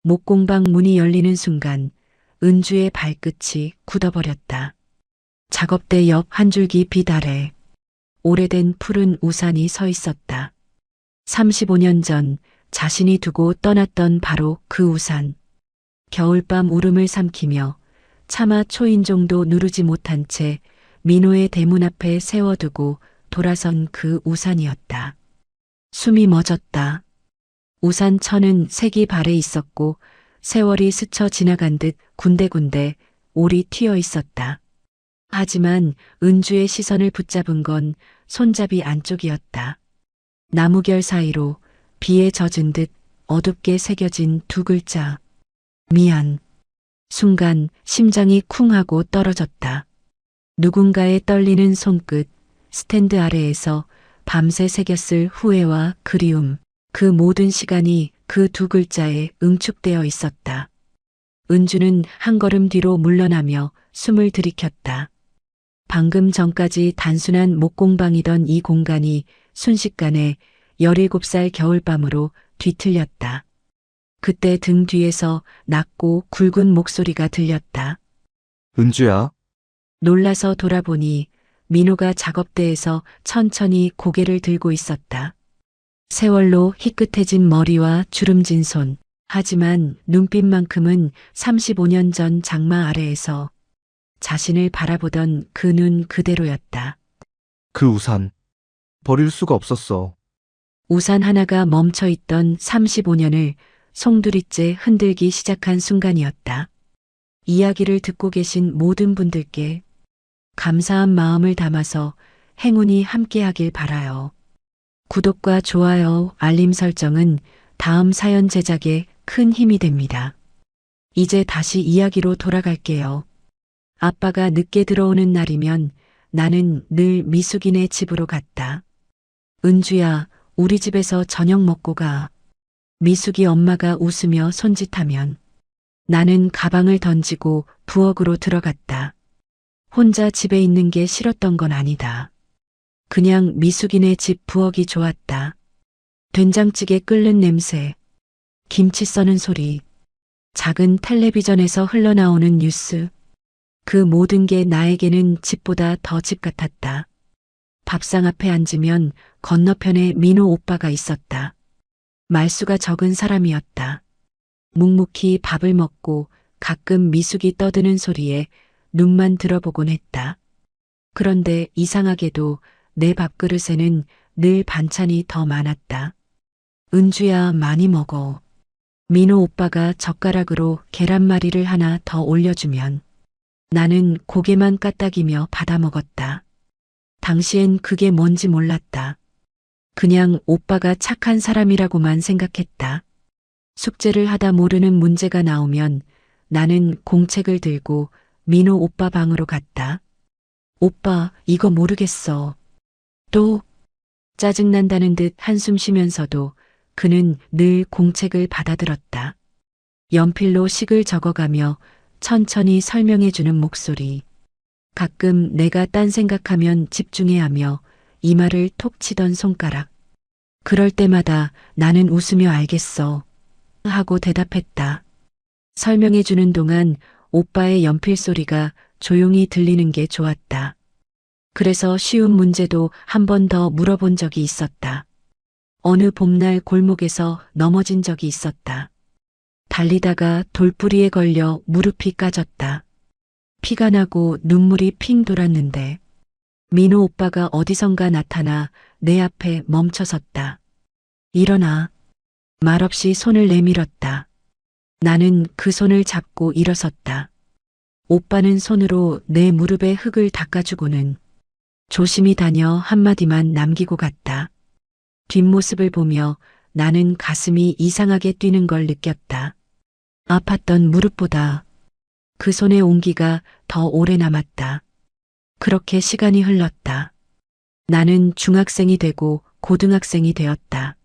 목공방 문이 열리는 순간 은주의 발끝이 굳어버렸다. 작업대 옆 한 줄기 빛 아래 오래된 푸른 우산이 서 있었다. 35년 전 자신이 두고 떠났던 바로 그 우산. 겨울밤 울음을 삼키며 차마 초인종도 누르지 못한 채 민호의 대문 앞에 세워두고 돌아선 그 우산이었다. 숨이 멎었다. 우산 천은 색이 발해 있었고 세월이 스쳐 지나간 듯 군데군데 올이 튀어 있었다. 하지만 은주의 시선을 붙잡은 건 손잡이 안쪽이었다. 나무결 사이로 비에 젖은 듯 어둡게 새겨진 두 글자. 미안. 순간 심장이 쿵 하고 떨어졌다. 누군가의 떨리는 손끝, 스탠드 아래에서 밤새 새겼을 후회와 그리움, 그 모든 시간이 그 두 글자에 응축되어 있었다. 은주는 한 걸음 뒤로 물러나며 숨을 들이켰다. 방금 전까지 단순한 목공방이던 이 공간이 순식간에 17살 겨울밤으로 뒤틀렸다. 그때 등 뒤에서 낮고 굵은 목소리가 들렸다. 은주야, 놀라서 돌아보니 민호가 작업대에서 천천히 고개를 들고 있었다. 세월로 희끗해진 머리와 주름진 손, 하지만 눈빛만큼은 35년 전 장마 아래에서 자신을 바라보던 그 눈 그대로였다. 그 우산. 버릴 수가 없었어. 우산 하나가 멈춰 있던 35년을 송두리째 흔들기 시작한 순간이었다. 이야기를 듣고 계신 모든 분들께 감사한 마음을 담아서 행운이 함께하길 바라요. 구독과 좋아요, 알림 설정은 다음 사연 제작에 큰 힘이 됩니다. 이제 다시 이야기로 돌아갈게요. 아빠가 늦게 들어오는 날이면 나는 늘 미숙이네 집으로 갔다. 은주야, 우리 집에서 저녁 먹고 가. 미숙이 엄마가 웃으며 손짓하면 나는 가방을 던지고 부엌으로 들어갔다. 혼자 집에 있는 게 싫었던 건 아니다. 그냥 미숙이네 집 부엌이 좋았다. 된장찌개 끓는 냄새, 김치 써는 소리, 작은 텔레비전에서 흘러나오는 뉴스. 그 모든 게 나에게는 집보다 더 집 같았다. 밥상 앞에 앉으면 건너편에 민호 오빠가 있었다. 말수가 적은 사람이었다. 묵묵히 밥을 먹고 가끔 미숙이 떠드는 소리에 눈만 들어보곤 했다. 그런데 이상하게도 내 밥그릇에는 늘 반찬이 더 많았다. 은주야, 많이 먹어. 민호 오빠가 젓가락으로 계란말이를 하나 더 올려주면 나는 고개만 까딱이며 받아 먹었다. 당시엔 그게 뭔지 몰랐다. 그냥 오빠가 착한 사람이라고만 생각했다. 숙제를 하다 모르는 문제가 나오면 나는 공책을 들고 민호 오빠 방으로 갔다. 오빠, 이거 모르겠어. 또 짜증난다는 듯 한숨 쉬면서도 그는 늘 공책을 받아들었다. 연필로 식을 적어가며 천천히 설명해주는 목소리. 가끔 내가 딴 생각하면 집중해하며 이마를 톡 치던 손가락. 그럴 때마다 나는 웃으며 알겠어 하고 대답했다. 설명해주는 동안 오빠의 연필 소리가 조용히 들리는 게 좋았다. 그래서 쉬운 문제도 한 번 더 물어본 적이 있었다. 어느 봄날 골목에서 넘어진 적이 있었다. 달리다가 돌부리에 걸려 무릎이 까졌다. 피가 나고 눈물이 핑 돌았는데 민호 오빠가 어디선가 나타나 내 앞에 멈춰섰다. 일어나. 말없이 손을 내밀었다. 나는 그 손을 잡고 일어섰다. 오빠는 손으로 내 무릎에 흙을 닦아주고는 조심히 다녀 한마디만 남기고 갔다. 뒷모습을 보며 나는 가슴이 이상하게 뛰는 걸 느꼈다. 아팠던 무릎보다 그 손의 온기가 더 오래 남았다. 그렇게 시간이 흘렀다. 나는 중학생이 되고 고등학생이 되었다.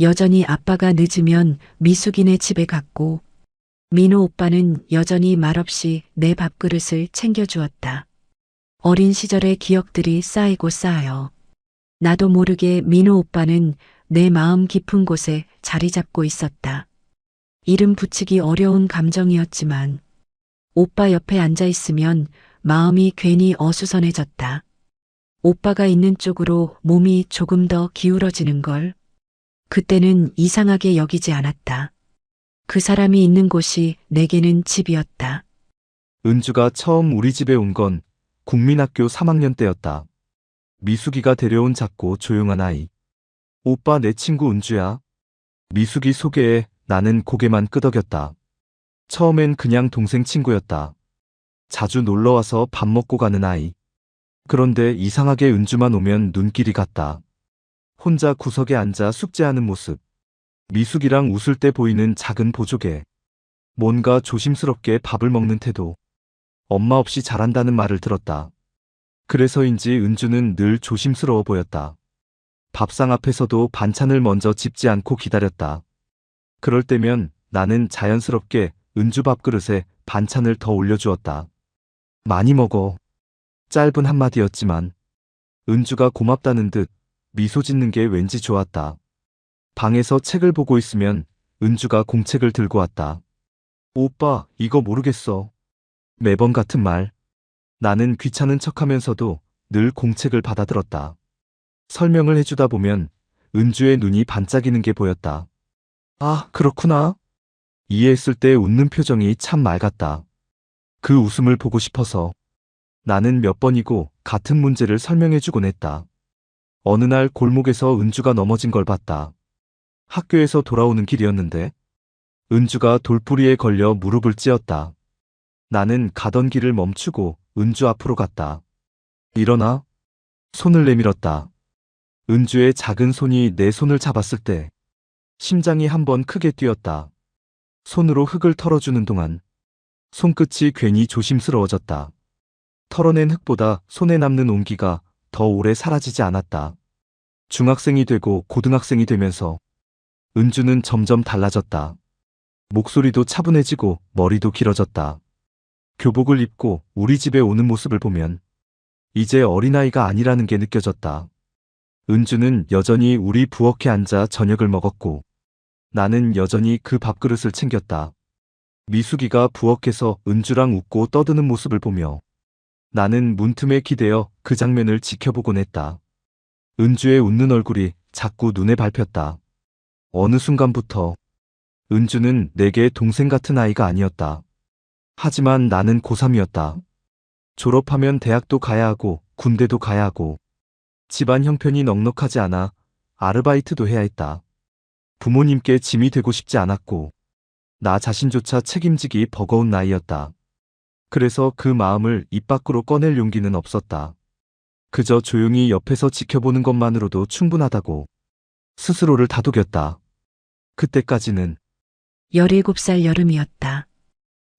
여전히 아빠가 늦으면 미숙이네 집에 갔고 민호 오빠는 여전히 말없이 내 밥그릇을 챙겨주었다. 어린 시절의 기억들이 쌓이고 쌓여 나도 모르게 민호 오빠는 내 마음 깊은 곳에 자리 잡고 있었다. 이름 붙이기 어려운 감정이었지만 오빠 옆에 앉아 있으면 마음이 괜히 어수선해졌다. 오빠가 있는 쪽으로 몸이 조금 더 기울어지는 걸 그때는 이상하게 여기지 않았다. 그 사람이 있는 곳이 내게는 집이었다. 은주가 처음 우리 집에 온 건 국민학교 3학년 때였다. 미숙이가 데려온 작고 조용한 아이. 오빠 내 친구 은주야. 미숙이 소개에 나는 고개만 끄덕였다. 처음엔 그냥 동생 친구였다. 자주 놀러와서 밥 먹고 가는 아이. 그런데 이상하게 은주만 오면 눈길이 갔다. 혼자 구석에 앉아 숙제하는 모습. 미숙이랑 웃을 때 보이는 작은 보조개. 뭔가 조심스럽게 밥을 먹는 태도. 엄마 없이 잘한다는 말을 들었다. 그래서인지 은주는 늘 조심스러워 보였다. 밥상 앞에서도 반찬을 먼저 집지 않고 기다렸다. 그럴 때면 나는 자연스럽게 은주 밥그릇에 반찬을 더 올려주었다. 많이 먹어. 짧은 한마디였지만 은주가 고맙다는 듯 미소 짓는 게 왠지 좋았다. 방에서 책을 보고 있으면 은주가 공책을 들고 왔다. 오빠, 이거 모르겠어. 매번 같은 말. 나는 귀찮은 척하면서도 늘 공책을 받아들었다. 설명을 해주다 보면 은주의 눈이 반짝이는 게 보였다. 아, 그렇구나. 이해했을 때 웃는 표정이 참 맑았다. 그 웃음을 보고 싶어서 나는 몇 번이고 같은 문제를 설명해주곤 했다. 어느 날 골목에서 은주가 넘어진 걸 봤다. 학교에서 돌아오는 길이었는데 은주가 돌부리에 걸려 무릎을 찧었다. 나는 가던 길을 멈추고 은주 앞으로 갔다. 일어나. 손을 내밀었다. 은주의 작은 손이 내 손을 잡았을 때 심장이 한번 크게 뛰었다. 손으로 흙을 털어주는 동안 손끝이 괜히 조심스러워졌다. 털어낸 흙보다 손에 남는 온기가 더 오래 사라지지 않았다. 중학생이 되고 고등학생이 되면서 은주는 점점 달라졌다. 목소리도 차분해지고 머리도 길어졌다. 교복을 입고 우리 집에 오는 모습을 보면 이제 어린아이가 아니라는 게 느껴졌다. 은주는 여전히 우리 부엌에 앉아 저녁을 먹었고 나는 여전히 그 밥그릇을 챙겼다. 미숙이가 부엌에서 은주랑 웃고 떠드는 모습을 보며 나는 문틈에 기대어 그 장면을 지켜보곤 했다. 은주의 웃는 얼굴이 자꾸 눈에 밟혔다. 어느 순간부터 은주는 내게 동생 같은 아이가 아니었다. 하지만 나는 고3이었다. 졸업하면 대학도 가야 하고 군대도 가야 하고 집안 형편이 넉넉하지 않아 아르바이트도 해야 했다. 부모님께 짐이 되고 싶지 않았고 나 자신조차 책임지기 버거운 나이였다. 그래서 그 마음을 입 밖으로 꺼낼 용기는 없었다. 그저 조용히 옆에서 지켜보는 것만으로도 충분하다고 스스로를 다독였다. 그때까지는 17살 여름이었다.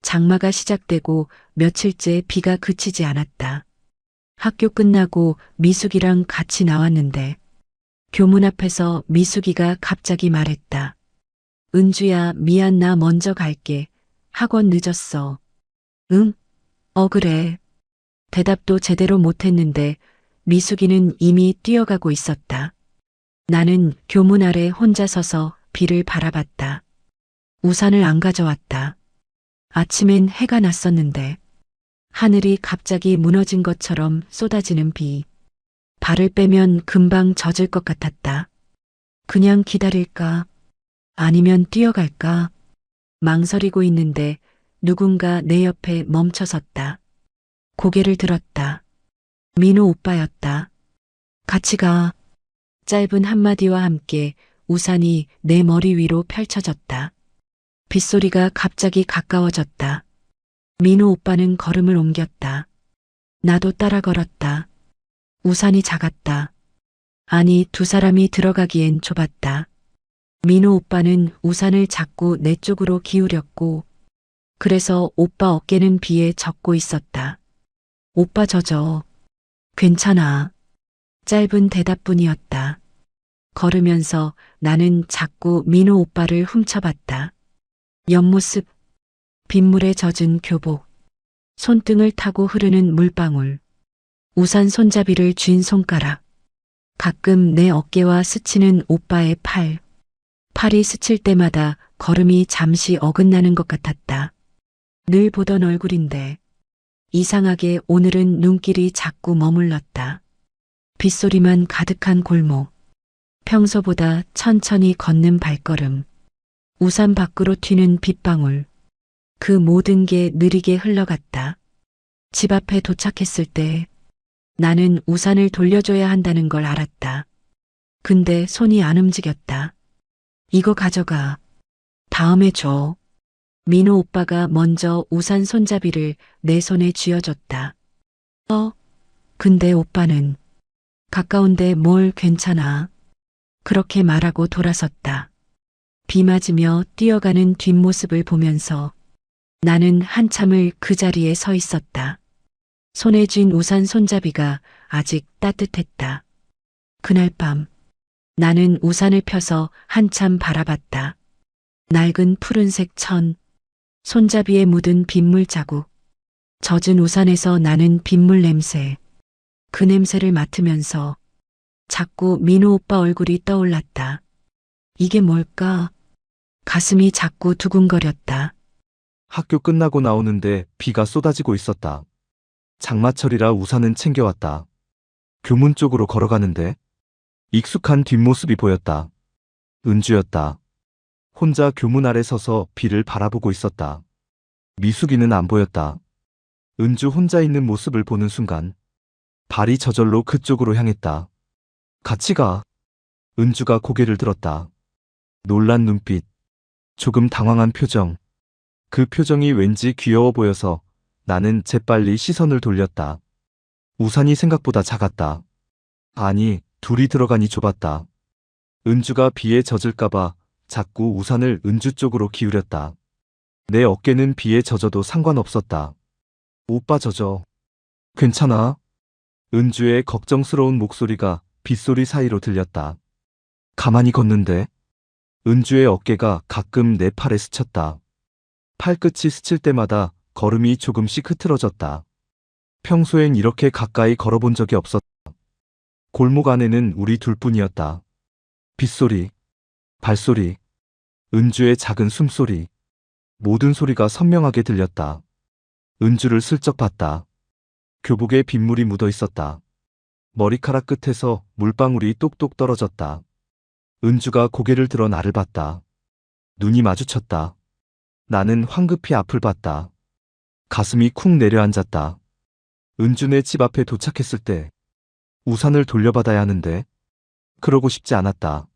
장마가 시작되고 며칠째 비가 그치지 않았다. 학교 끝나고 미숙이랑 같이 나왔는데 교문 앞에서 미숙이가 갑자기 말했다. 은주야, 미안, 나 먼저 갈게. 학원 늦었어. 응? 그래. 대답도 제대로 못했는데 미숙이는 이미 뛰어가고 있었다. 나는 교문 아래 혼자 서서 비를 바라봤다. 우산을 안 가져왔다. 아침엔 해가 났었는데 하늘이 갑자기 무너진 것처럼 쏟아지는 비. 발을 빼면 금방 젖을 것 같았다. 그냥 기다릴까? 아니면 뛰어갈까? 망설이고 있는데 누군가 내 옆에 멈춰섰다. 고개를 들었다. 민호 오빠였다. 같이 가. 짧은 한마디와 함께 우산이 내 머리 위로 펼쳐졌다. 빗소리가 갑자기 가까워졌다. 민호 오빠는 걸음을 옮겼다. 나도 따라 걸었다. 우산이 작았다. 아니, 두 사람이 들어가기엔 좁았다. 민호 오빠는 우산을 자꾸 내 쪽으로 기울였고 그래서 오빠 어깨는 비에 젖고 있었다. 오빠 젖어. 괜찮아. 짧은 대답뿐이었다. 걸으면서 나는 자꾸 민호 오빠를 훔쳐봤다. 옆모습, 빗물에 젖은 교복, 손등을 타고 흐르는 물방울, 우산 손잡이를 쥔 손가락, 가끔 내 어깨와 스치는 오빠의 팔. 팔이 스칠 때마다 걸음이 잠시 어긋나는 것 같았다. 늘 보던 얼굴인데 이상하게 오늘은 눈길이 자꾸 머물렀다. 빗소리만 가득한 골목. 평소보다 천천히 걷는 발걸음. 우산 밖으로 튀는 빗방울. 그 모든 게 느리게 흘러갔다. 집 앞에 도착했을 때 나는 우산을 돌려줘야 한다는 걸 알았다. 근데 손이 안 움직였다. 이거 가져가. 다음에 줘. 민호 오빠가 먼저 우산 손잡이를 내 손에 쥐어줬다. 근데 오빠는 가까운데 뭘 괜찮아. 그렇게 말하고 돌아섰다. 비 맞으며 뛰어가는 뒷모습을 보면서 나는 한참을 그 자리에 서 있었다. 손에 쥔 우산 손잡이가 아직 따뜻했다. 그날 밤 나는 우산을 펴서 한참 바라봤다. 낡은 푸른색 천, 손잡이에 묻은 빗물 자국, 젖은 우산에서 나는 빗물 냄새. 그 냄새를 맡으면서 자꾸 민호 오빠 얼굴이 떠올랐다. 이게 뭘까? 가슴이 자꾸 두근거렸다. 학교 끝나고 나오는데 비가 쏟아지고 있었다. 장마철이라 우산은 챙겨왔다. 교문 쪽으로 걸어가는데 익숙한 뒷모습이 보였다. 은주였다. 혼자 교문 아래 서서 비를 바라보고 있었다. 미숙이는 안 보였다. 은주 혼자 있는 모습을 보는 순간 발이 저절로 그쪽으로 향했다. 같이 가. 은주가 고개를 들었다. 놀란 눈빛, 조금 당황한 표정. 그 표정이 왠지 귀여워 보여서 나는 재빨리 시선을 돌렸다. 우산이 생각보다 작았다. 아니, 둘이 들어가니 좁았다. 은주가 비에 젖을까봐 자꾸 우산을 은주 쪽으로 기울였다. 내 어깨는 비에 젖어도 상관없었다. 오빠 젖어. 괜찮아? 은주의 걱정스러운 목소리가 빗소리 사이로 들렸다. 가만히 걷는데 은주의 어깨가 가끔 내 팔에 스쳤다. 팔끝이 스칠 때마다 걸음이 조금씩 흐트러졌다. 평소엔 이렇게 가까이 걸어본 적이 없었다. 골목 안에는 우리 둘뿐이었다. 빗소리, 발소리, 은주의 작은 숨소리, 모든 소리가 선명하게 들렸다. 은주를 슬쩍 봤다. 교복에 빗물이 묻어 있었다. 머리카락 끝에서 물방울이 똑똑 떨어졌다. 은주가 고개를 들어 나를 봤다. 눈이 마주쳤다. 나는 황급히 앞을 봤다. 가슴이 쿵 내려앉았다. 은주네 집 앞에 도착했을 때 우산을 돌려받아야 하는데 그러고 싶지 않았다.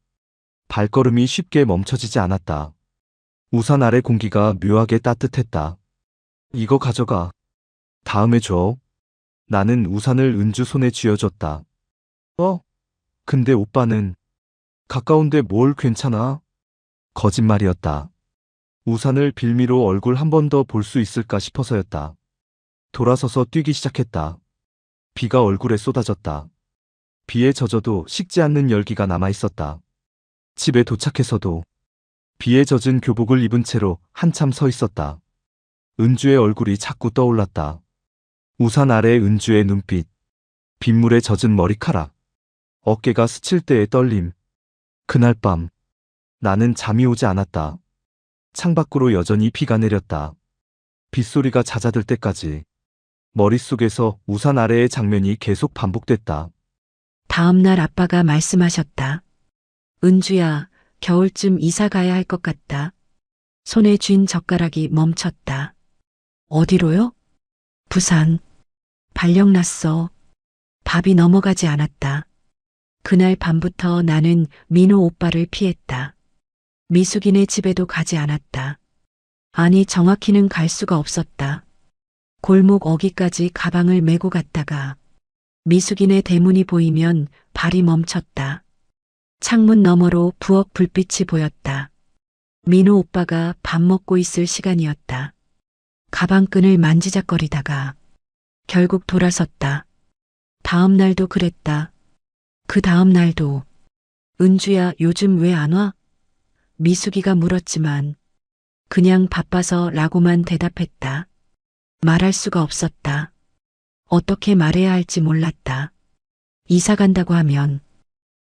발걸음이 쉽게 멈춰지지 않았다. 우산 아래 공기가 묘하게 따뜻했다. 이거 가져가. 다음에 줘. 나는 우산을 은주 손에 쥐어줬다. 근데 오빠는 가까운데 뭘 괜찮아? 거짓말이었다. 우산을 빌미로 얼굴 한 번 더 볼 수 있을까 싶어서였다. 돌아서서 뛰기 시작했다. 비가 얼굴에 쏟아졌다. 비에 젖어도 식지 않는 열기가 남아있었다. 집에 도착해서도 비에 젖은 교복을 입은 채로 한참 서 있었다. 은주의 얼굴이 자꾸 떠올랐다. 우산 아래 은주의 눈빛, 빗물에 젖은 머리카락, 어깨가 스칠 때의 떨림. 그날 밤 나는 잠이 오지 않았다. 창밖으로 여전히 비가 내렸다. 빗소리가 잦아들 때까지 머릿속에서 우산 아래의 장면이 계속 반복됐다. 다음 날 아빠가 말씀하셨다. 은주야, 겨울쯤 이사 가야 할 것 같다. 손에 쥔 젓가락이 멈췄다. 어디로요? 부산. 발령 났어. 밥이 넘어가지 않았다. 그날 밤부터 나는 민호 오빠를 피했다. 미숙이네 집에도 가지 않았다. 아니, 정확히는 갈 수가 없었다. 골목 어귀까지 가방을 메고 갔다가 미숙이네 대문이 보이면 발이 멈췄다. 창문 너머로 부엌 불빛이 보였다. 민호 오빠가 밥 먹고 있을 시간이었다. 가방끈을 만지작거리다가 결국 돌아섰다. 다음 날도 그랬다. 그 다음 날도. 은주야, 요즘 왜 안 와? 미숙이가 물었지만 그냥 바빠서 라고만 대답했다. 말할 수가 없었다. 어떻게 말해야 할지 몰랐다. 이사 간다고 하면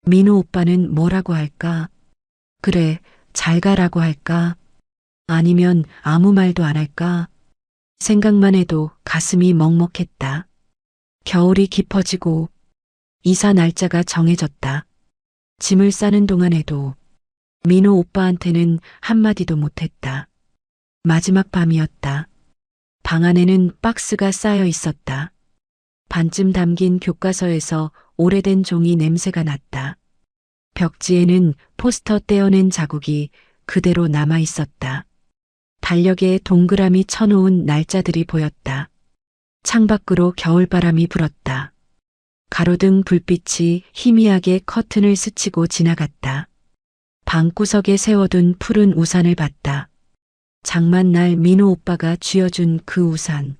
민호 오빠는 뭐라고 할까? 그래, 잘 가라고 할까? 아니면 아무 말도 안 할까? 생각만 해도 가슴이 먹먹했다. 겨울이 깊어지고 이사 날짜가 정해졌다. 짐을 싸는 동안에도 민호 오빠한테는 한마디도 못했다. 마지막 밤이었다. 방 안에는 박스가 쌓여 있었다. 반쯤 담긴 교과서에서 오래된 종이 냄새가 났다. 벽지에는 포스터 떼어낸 자국이 그대로 남아 있었다. 달력에 동그라미 쳐놓은 날짜들이 보였다. 창밖으로 겨울바람이 불었다. 가로등 불빛이 희미하게 커튼을 스치고 지나갔다. 방구석에 세워둔 푸른 우산을 봤다. 장만날 민호 오빠가 쥐어준 그 우산.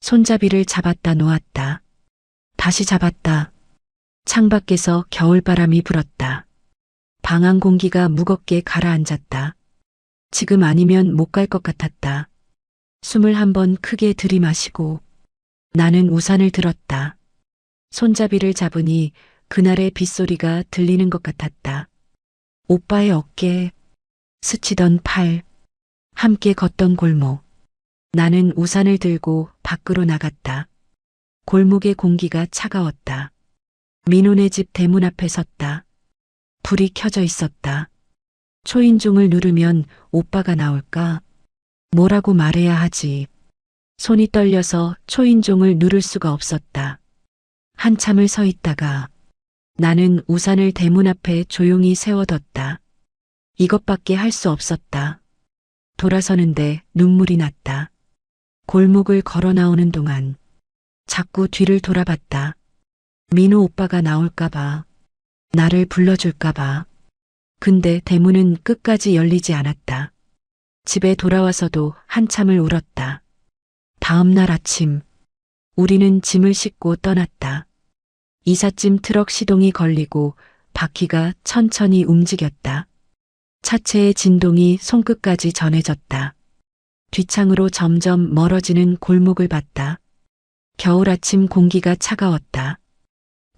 손잡이를 잡았다 놓았다. 다시 잡았다. 창밖에서 겨울바람이 불었다. 방 안 공기가 무겁게 가라앉았다. 지금 아니면 못 갈 것 같았다. 숨을 한번 크게 들이마시고 나는 우산을 들었다. 손잡이를 잡으니 그날의 빗소리가 들리는 것 같았다. 오빠의 어깨, 스치던 팔, 함께 걷던 골목. 나는 우산을 들고 밖으로 나갔다. 골목의 공기가 차가웠다. 민호네 집 대문 앞에 섰다. 불이 켜져 있었다. 초인종을 누르면 오빠가 나올까? 뭐라고 말해야 하지? 손이 떨려서 초인종을 누를 수가 없었다. 한참을 서 있다가 나는 우산을 대문 앞에 조용히 세워뒀다. 이것밖에 할 수 없었다. 돌아서는데 눈물이 났다. 골목을 걸어 나오는 동안 자꾸 뒤를 돌아봤다. 민호 오빠가 나올까봐, 나를 불러줄까봐. 근데 대문은 끝까지 열리지 않았다. 집에 돌아와서도 한참을 울었다. 다음 날 아침, 우리는 짐을 싣고 떠났다. 이삿짐 트럭 시동이 걸리고 바퀴가 천천히 움직였다. 차체의 진동이 손끝까지 전해졌다. 뒷창으로 점점 멀어지는 골목을 봤다. 겨울 아침 공기가 차가웠다.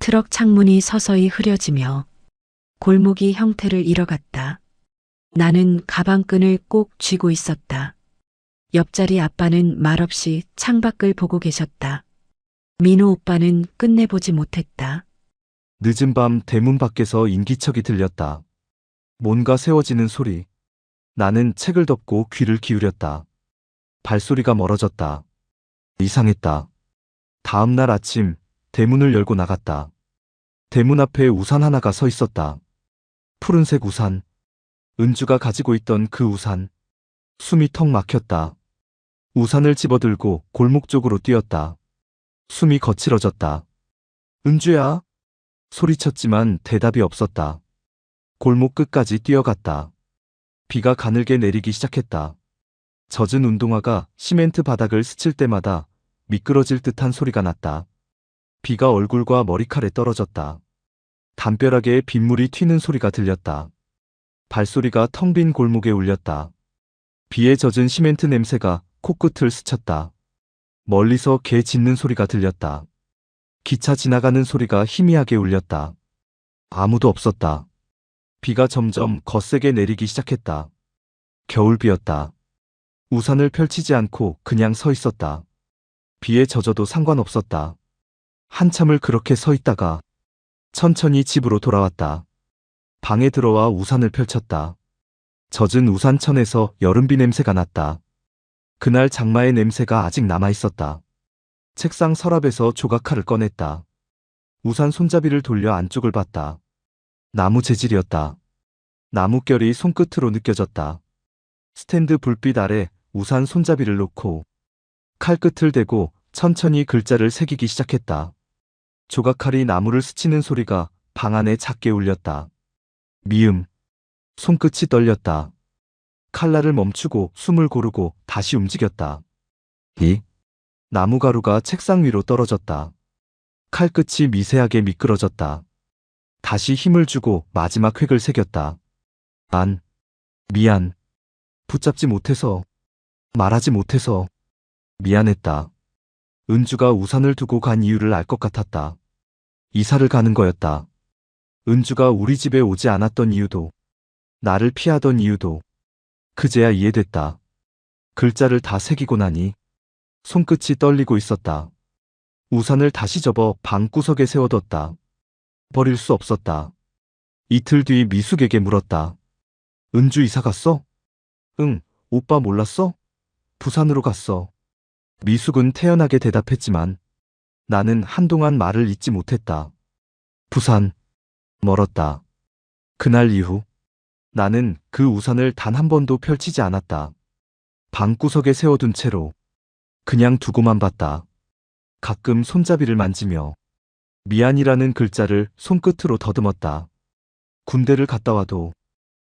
트럭 창문이 서서히 흐려지며 골목이 형태를 잃어갔다. 나는 가방끈을 꼭 쥐고 있었다. 옆자리 아빠는 말없이 창밖을 보고 계셨다. 민호 오빠는 끝내보지 못했다. 늦은 밤 대문 밖에서 인기척이 들렸다. 뭔가 세워지는 소리. 나는 책을 덮고 귀를 기울였다. 발소리가 멀어졌다. 이상했다. 다음 날 아침 대문을 열고 나갔다. 대문 앞에 우산 하나가 서 있었다. 푸른색 우산. 은주가 가지고 있던 그 우산. 숨이 턱 막혔다. 우산을 집어들고 골목 쪽으로 뛰었다. 숨이 거칠어졌다. 은주야? 소리쳤지만 대답이 없었다. 골목 끝까지 뛰어갔다. 비가 가늘게 내리기 시작했다. 젖은 운동화가 시멘트 바닥을 스칠 때마다 미끄러질 듯한 소리가 났다. 비가 얼굴과 머리칼에 떨어졌다. 담벼락에 빗물이 튀는 소리가 들렸다. 발소리가 텅 빈 골목에 울렸다. 비에 젖은 시멘트 냄새가 코끝을 스쳤다. 멀리서 개 짖는 소리가 들렸다. 기차 지나가는 소리가 희미하게 울렸다. 아무도 없었다. 비가 점점 거세게 내리기 시작했다. 겨울비였다. 우산을 펼치지 않고 그냥 서 있었다. 비에 젖어도 상관없었다. 한참을 그렇게 서 있다가 천천히 집으로 돌아왔다. 방에 들어와 우산을 펼쳤다. 젖은 우산천에서 여름비 냄새가 났다. 그날 장마의 냄새가 아직 남아있었다. 책상 서랍에서 조각칼을 꺼냈다. 우산 손잡이를 돌려 안쪽을 봤다. 나무 재질이었다. 나뭇결이 손끝으로 느껴졌다. 스탠드 불빛 아래 우산 손잡이를 놓고 칼끝을 대고 천천히 글자를 새기기 시작했다. 조각칼이 나무를 스치는 소리가 방 안에 작게 울렸다. 미음. 손끝이 떨렸다. 칼날을 멈추고 숨을 고르고 다시 움직였다. 나무가루가 책상 위로 떨어졌다. 칼끝이 미세하게 미끄러졌다. 다시 힘을 주고 마지막 획을 새겼다. 미안. 붙잡지 못해서, 말하지 못해서, 미안했다. 은주가 우산을 두고 간 이유를 알 것 같았다. 이사를 가는 거였다. 은주가 우리 집에 오지 않았던 이유도, 나를 피하던 이유도, 그제야 이해됐다. 글자를 다 새기고 나니 손끝이 떨리고 있었다. 우산을 다시 접어 방구석에 세워뒀다. 버릴 수 없었다. 이틀 뒤 미숙에게 물었다. 은주 이사 갔어? 응, 오빠 몰랐어? 부산으로 갔어. 미숙은 태연하게 대답했지만 나는 한동안 말을 잇지 못했다. 부산, 멀었다. 그날 이후 나는 그 우산을 단 한 번도 펼치지 않았다. 방구석에 세워둔 채로 그냥 두고만 봤다. 가끔 손잡이를 만지며 미안이라는 글자를 손끝으로 더듬었다. 군대를 갔다 와도,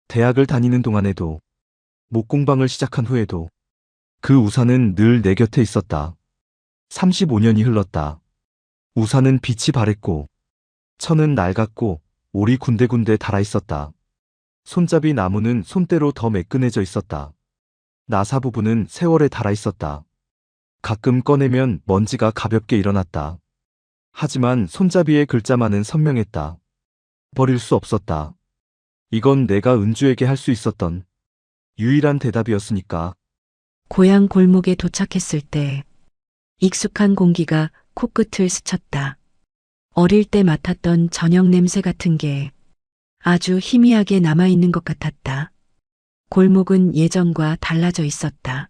대학을 다니는 동안에도, 목공방을 시작한 후에도 그 우산은 늘 내 곁에 있었다. 35년이 흘렀다. 우산은 빛이 바랬고 천은 낡았고 올이 군데군데 닳아 있었다. 손잡이 나무는 손때로 더 매끈해져 있었다. 나사 부분은 세월에 닳아 있었다. 가끔 꺼내면 먼지가 가볍게 일어났다. 하지만 손잡이의 글자만은 선명했다. 버릴 수 없었다. 이건 내가 은주에게 할 수 있었던 유일한 대답이었으니까. 고향 골목에 도착했을 때 익숙한 공기가 코끝을 스쳤다. 어릴 때 맡았던 저녁 냄새 같은 게 아주 희미하게 남아있는 것 같았다. 골목은 예전과 달라져 있었다.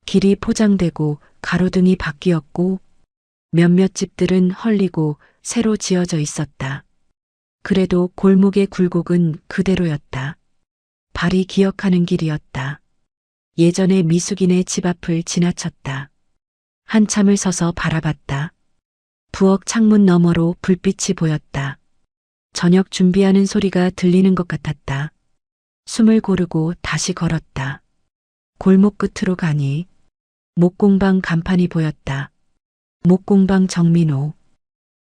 길이 포장되고 가로등이 바뀌었고 몇몇 집들은 헐리고 새로 지어져 있었다. 그래도 골목의 굴곡은 그대로였다. 발이 기억하는 길이었다. 예전에 미숙이네 집 앞을 지나쳤다. 한참을 서서 바라봤다. 부엌 창문 너머로 불빛이 보였다. 저녁 준비하는 소리가 들리는 것 같았다. 숨을 고르고 다시 걸었다. 골목 끝으로 가니 목공방 간판이 보였다. 목공방 정민호.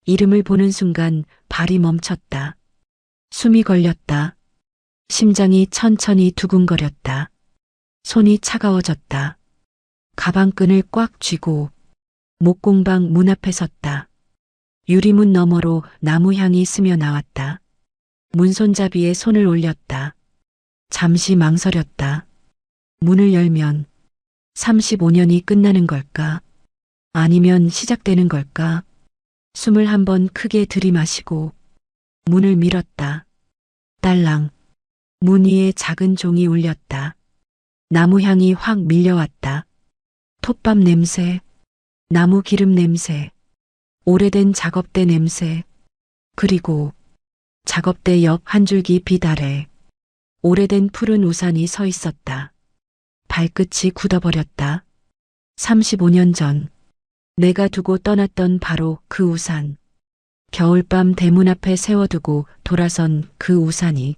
이름을 보는 순간 발이 멈췄다. 숨이 걸렸다. 심장이 천천히 두근거렸다. 손이 차가워졌다. 가방끈을 꽉 쥐고 목공방 문 앞에 섰다. 유리문 너머로 나무 향이 스며 나왔다. 문손잡이에 손을 올렸다. 잠시 망설였다. 문을 열면 35년이 끝나는 걸까? 아니면 시작되는 걸까? 숨을 한번 크게 들이마시고 문을 밀었다. 딸랑. 문 위에 작은 종이 울렸다. 나무 향이 확 밀려왔다. 톱밥 냄새, 나무 기름 냄새, 오래된 작업대 냄새, 그리고 작업대 옆 한 줄기 빛 아래 오래된 푸른 우산이 서 있었다. 발끝이 굳어버렸다. 35년 전 내가 두고 떠났던 바로 그 우산. 겨울밤 대문 앞에 세워두고 돌아선 그 우산이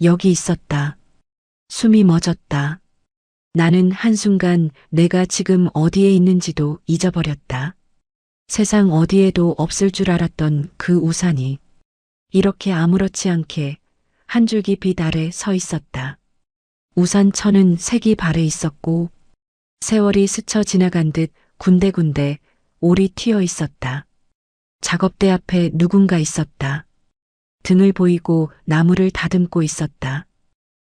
여기 있었다. 숨이 멎었다. 나는 한순간 내가 지금 어디에 있는지도 잊어버렸다. 세상 어디에도 없을 줄 알았던 그 우산이 이렇게 아무렇지 않게 한 줄기 빛 아래 서 있었다. 우산천은 색이 발에 있었고 세월이 스쳐 지나간 듯 군데군데 올이 튀어 있었다. 작업대 앞에 누군가 있었다. 등을 보이고 나무를 다듬고 있었다.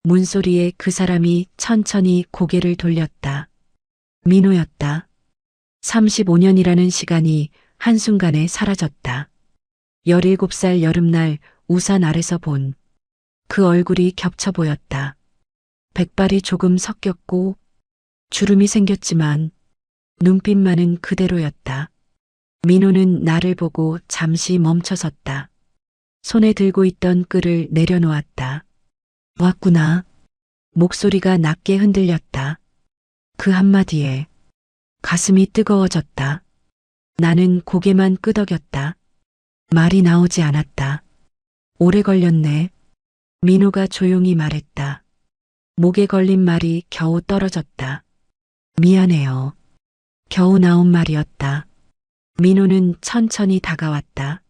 문소리에 그 사람이 천천히 고개를 돌렸다. 민호였다. 35년이라는 시간이 한순간에 사라졌다. 17살 여름날 우산 아래서 본 그 얼굴이 겹쳐 보였다. 백발이 조금 섞였고 주름이 생겼지만 눈빛만은 그대로였다. 민호는 나를 보고 잠시 멈춰섰다. 손에 들고 있던 끈을 내려놓았다. 왔구나. 목소리가 낮게 흔들렸다. 그 한마디에 가슴이 뜨거워졌다. 나는 고개만 끄덕였다. 말이 나오지 않았다. 오래 걸렸네. 민호가 조용히 말했다. 목에 걸린 말이 겨우 떨어졌다. 미안해요. 겨우 나온 말이었다. 민호는 천천히 다가왔다.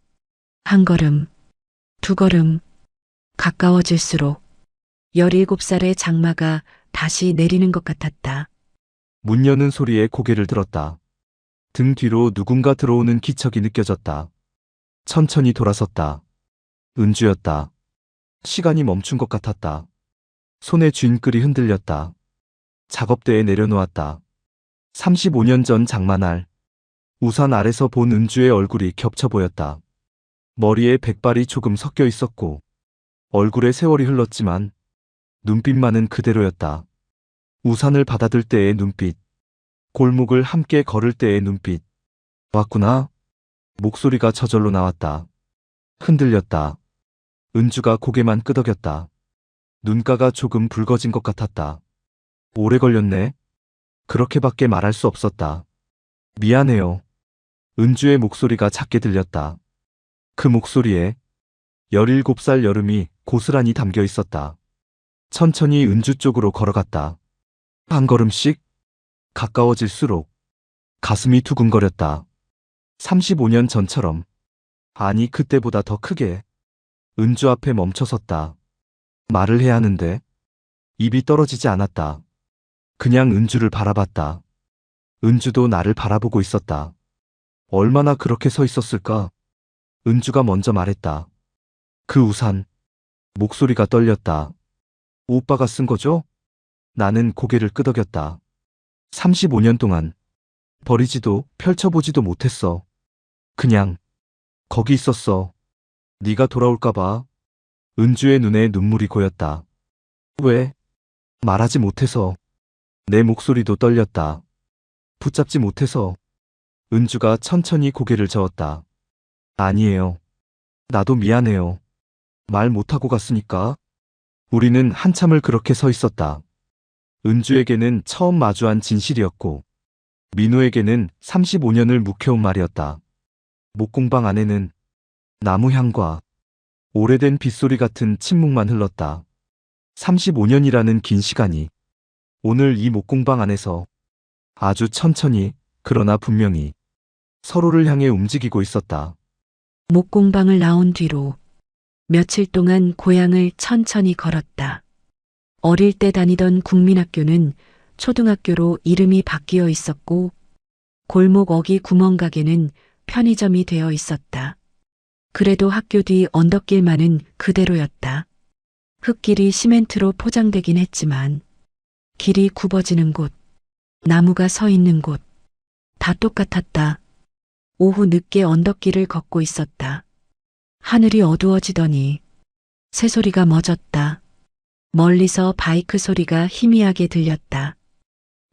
한 걸음, 두 걸음, 가까워질수록 17살의 장마가 다시 내리는 것 같았다. 문 여는 소리에 고개를 들었다. 등 뒤로 누군가 들어오는 기척이 느껴졌다. 천천히 돌아섰다. 은주였다. 시간이 멈춘 것 같았다. 손에 쥔 끌이 흔들렸다. 작업대에 내려놓았다. 35년 전 장마날 우산 아래서 본 은주의 얼굴이 겹쳐 보였다. 머리에 백발이 조금 섞여 있었고 얼굴에 세월이 흘렀지만 눈빛만은 그대로였다. 우산을 받아들 때의 눈빛, 골목을 함께 걸을 때의 눈빛. 왔구나. 목소리가 저절로 나왔다. 흔들렸다. 은주가 고개만 끄덕였다. 눈가가 조금 붉어진 것 같았다. 오래 걸렸네. 그렇게밖에 말할 수 없었다. 미안해요. 은주의 목소리가 작게 들렸다. 그 목소리에 17살 여름이 고스란히 담겨 있었다. 천천히 은주 쪽으로 걸어갔다. 한 걸음씩 가까워질수록 가슴이 두근거렸다. 35년 전처럼, 아니 그때보다 더 크게. 은주 앞에 멈춰섰다. 말을 해야 하는데 입이 떨어지지 않았다. 그냥 은주를 바라봤다. 은주도 나를 바라보고 있었다. 얼마나 그렇게 서 있었을까? 은주가 먼저 말했다. 그 우산. 목소리가 떨렸다. 오빠가 쓴 거죠? 나는 고개를 끄덕였다. 35년 동안 버리지도 펼쳐보지도 못했어. 그냥 거기 있었어. 네가 돌아올까 봐. 은주의 눈에 눈물이 고였다. 왜? 말하지 못해서. 내 목소리도 떨렸다. 붙잡지 못해서. 은주가 천천히 고개를 저었다. 아니에요. 나도 미안해요. 말 못하고 갔으니까. 우리는 한참을 그렇게 서 있었다. 은주에게는 처음 마주한 진실이었고 민호에게는 35년을 묵혀온 말이었다. 목공방 안에는 나무 향과 오래된 빗소리 같은 침묵만 흘렀다. 35년이라는 긴 시간이 오늘 이 목공방 안에서 아주 천천히, 그러나 분명히 서로를 향해 움직이고 있었다. 목공방을 나온 뒤로 며칠 동안 고향을 천천히 걸었다. 어릴 때 다니던 국민학교는 초등학교로 이름이 바뀌어 있었고 골목 어귀 구멍가게는 편의점이 되어 있었다. 그래도 학교 뒤 언덕길만은 그대로였다. 흙길이 시멘트로 포장되긴 했지만 길이 굽어지는 곳, 나무가 서 있는 곳, 다 똑같았다. 오후 늦게 언덕길을 걷고 있었다. 하늘이 어두워지더니 새소리가 멎었다. 멀리서 바이크 소리가 희미하게 들렸다.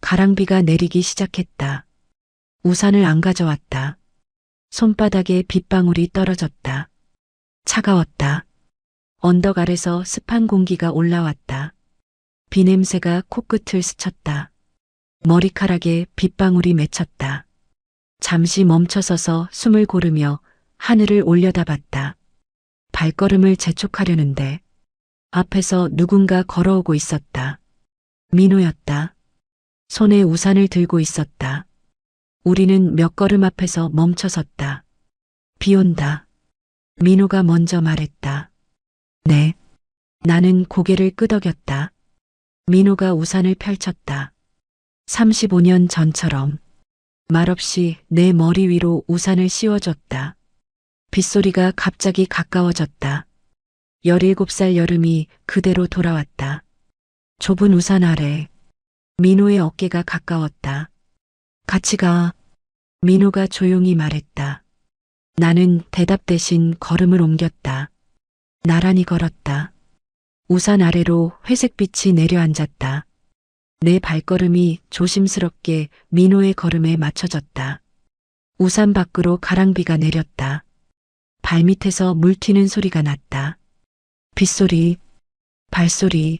가랑비가 내리기 시작했다. 우산을 안 가져왔다. 손바닥에 빗방울이 떨어졌다. 차가웠다. 언덕 아래서 습한 공기가 올라왔다. 비 냄새가 코끝을 스쳤다. 머리카락에 빗방울이 맺혔다. 잠시 멈춰서서 숨을 고르며 하늘을 올려다봤다. 발걸음을 재촉하려는데 앞에서 누군가 걸어오고 있었다. 민호였다. 손에 우산을 들고 있었다. 우리는 몇 걸음 앞에서 멈춰섰다. 비 온다. 민호가 먼저 말했다. 네. 나는 고개를 끄덕였다. 민호가 우산을 펼쳤다. 35년 전처럼 말없이 내 머리 위로 우산을 씌워줬다. 빗소리가 갑자기 가까워졌다. 17살 여름이 그대로 돌아왔다. 좁은 우산 아래 민호의 어깨가 가까웠다. 같이 가. 민호가 조용히 말했다. 나는 대답 대신 걸음을 옮겼다. 나란히 걸었다. 우산 아래로 회색빛이 내려앉았다. 내 발걸음이 조심스럽게 민호의 걸음에 맞춰졌다. 우산 밖으로 가랑비가 내렸다. 발밑에서 물 튀는 소리가 났다. 빗소리, 발소리,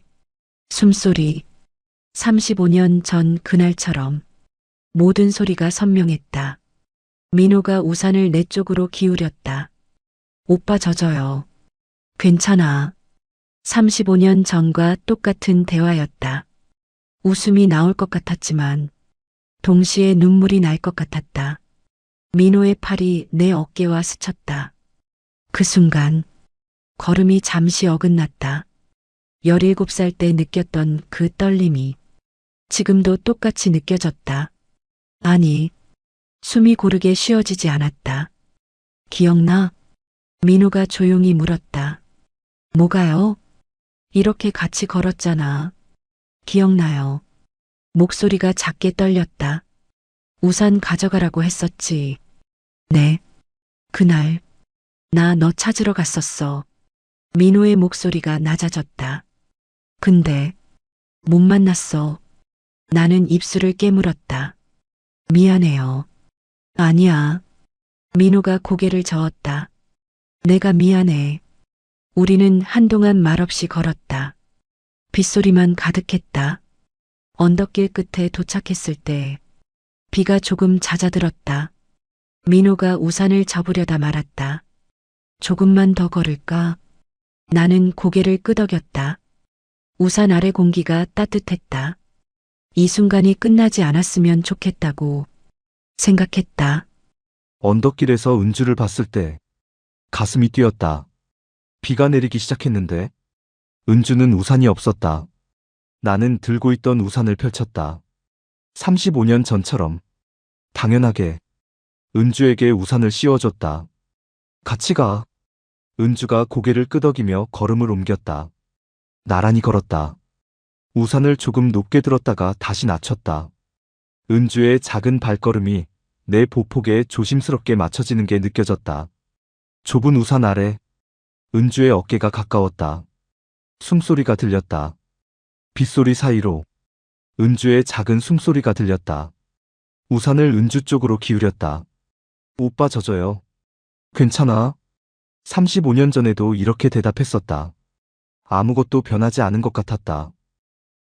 숨소리. 35년 전 그날처럼 모든 소리가 선명했다. 민호가 우산을 내 쪽으로 기울였다. 오빠 젖어요. 괜찮아. 35년 전과 똑같은 대화였다. 웃음이 나올 것 같았지만 동시에 눈물이 날 것 같았다. 민호의 팔이 내 어깨와 스쳤다. 그 순간 걸음이 잠시 어긋났다. 17살 때 느꼈던 그 떨림이 지금도 똑같이 느껴졌다. 아니, 숨이 고르게 쉬어지지 않았다. 기억나? 민호가 조용히 물었다. 뭐가요? 이렇게 같이 걸었잖아. 기억나요? 목소리가 작게 떨렸다. 우산 가져가라고 했었지. 네. 그날, 나 너 찾으러 갔었어. 민호의 목소리가 낮아졌다. 근데, 못 만났어. 나는 입술을 깨물었다. 미안해요. 아니야. 민호가 고개를 저었다. 내가 미안해. 우리는 한동안 말없이 걸었다. 빗소리만 가득했다. 언덕길 끝에 도착했을 때 비가 조금 잦아들었다. 민호가 우산을 접으려다 말았다. 조금만 더 걸을까? 나는 고개를 끄덕였다. 우산 아래 공기가 따뜻했다. 이 순간이 끝나지 않았으면 좋겠다고 생각했다. 언덕길에서 은주를 봤을 때 가슴이 뛰었다. 비가 내리기 시작했는데 은주는 우산이 없었다. 나는 들고 있던 우산을 펼쳤다. 35년 전처럼 당연하게 은주에게 우산을 씌워줬다. 같이 가. 은주가 고개를 끄덕이며 걸음을 옮겼다. 나란히 걸었다. 우산을 조금 높게 들었다가 다시 낮췄다. 은주의 작은 발걸음이 내 보폭에 조심스럽게 맞춰지는 게 느껴졌다. 좁은 우산 아래 은주의 어깨가 가까웠다. 숨소리가 들렸다. 빗소리 사이로 은주의 작은 숨소리가 들렸다. 우산을 은주 쪽으로 기울였다. 오빠 젖어요. 괜찮아. 35년 전에도 이렇게 대답했었다. 아무것도 변하지 않은 것 같았다.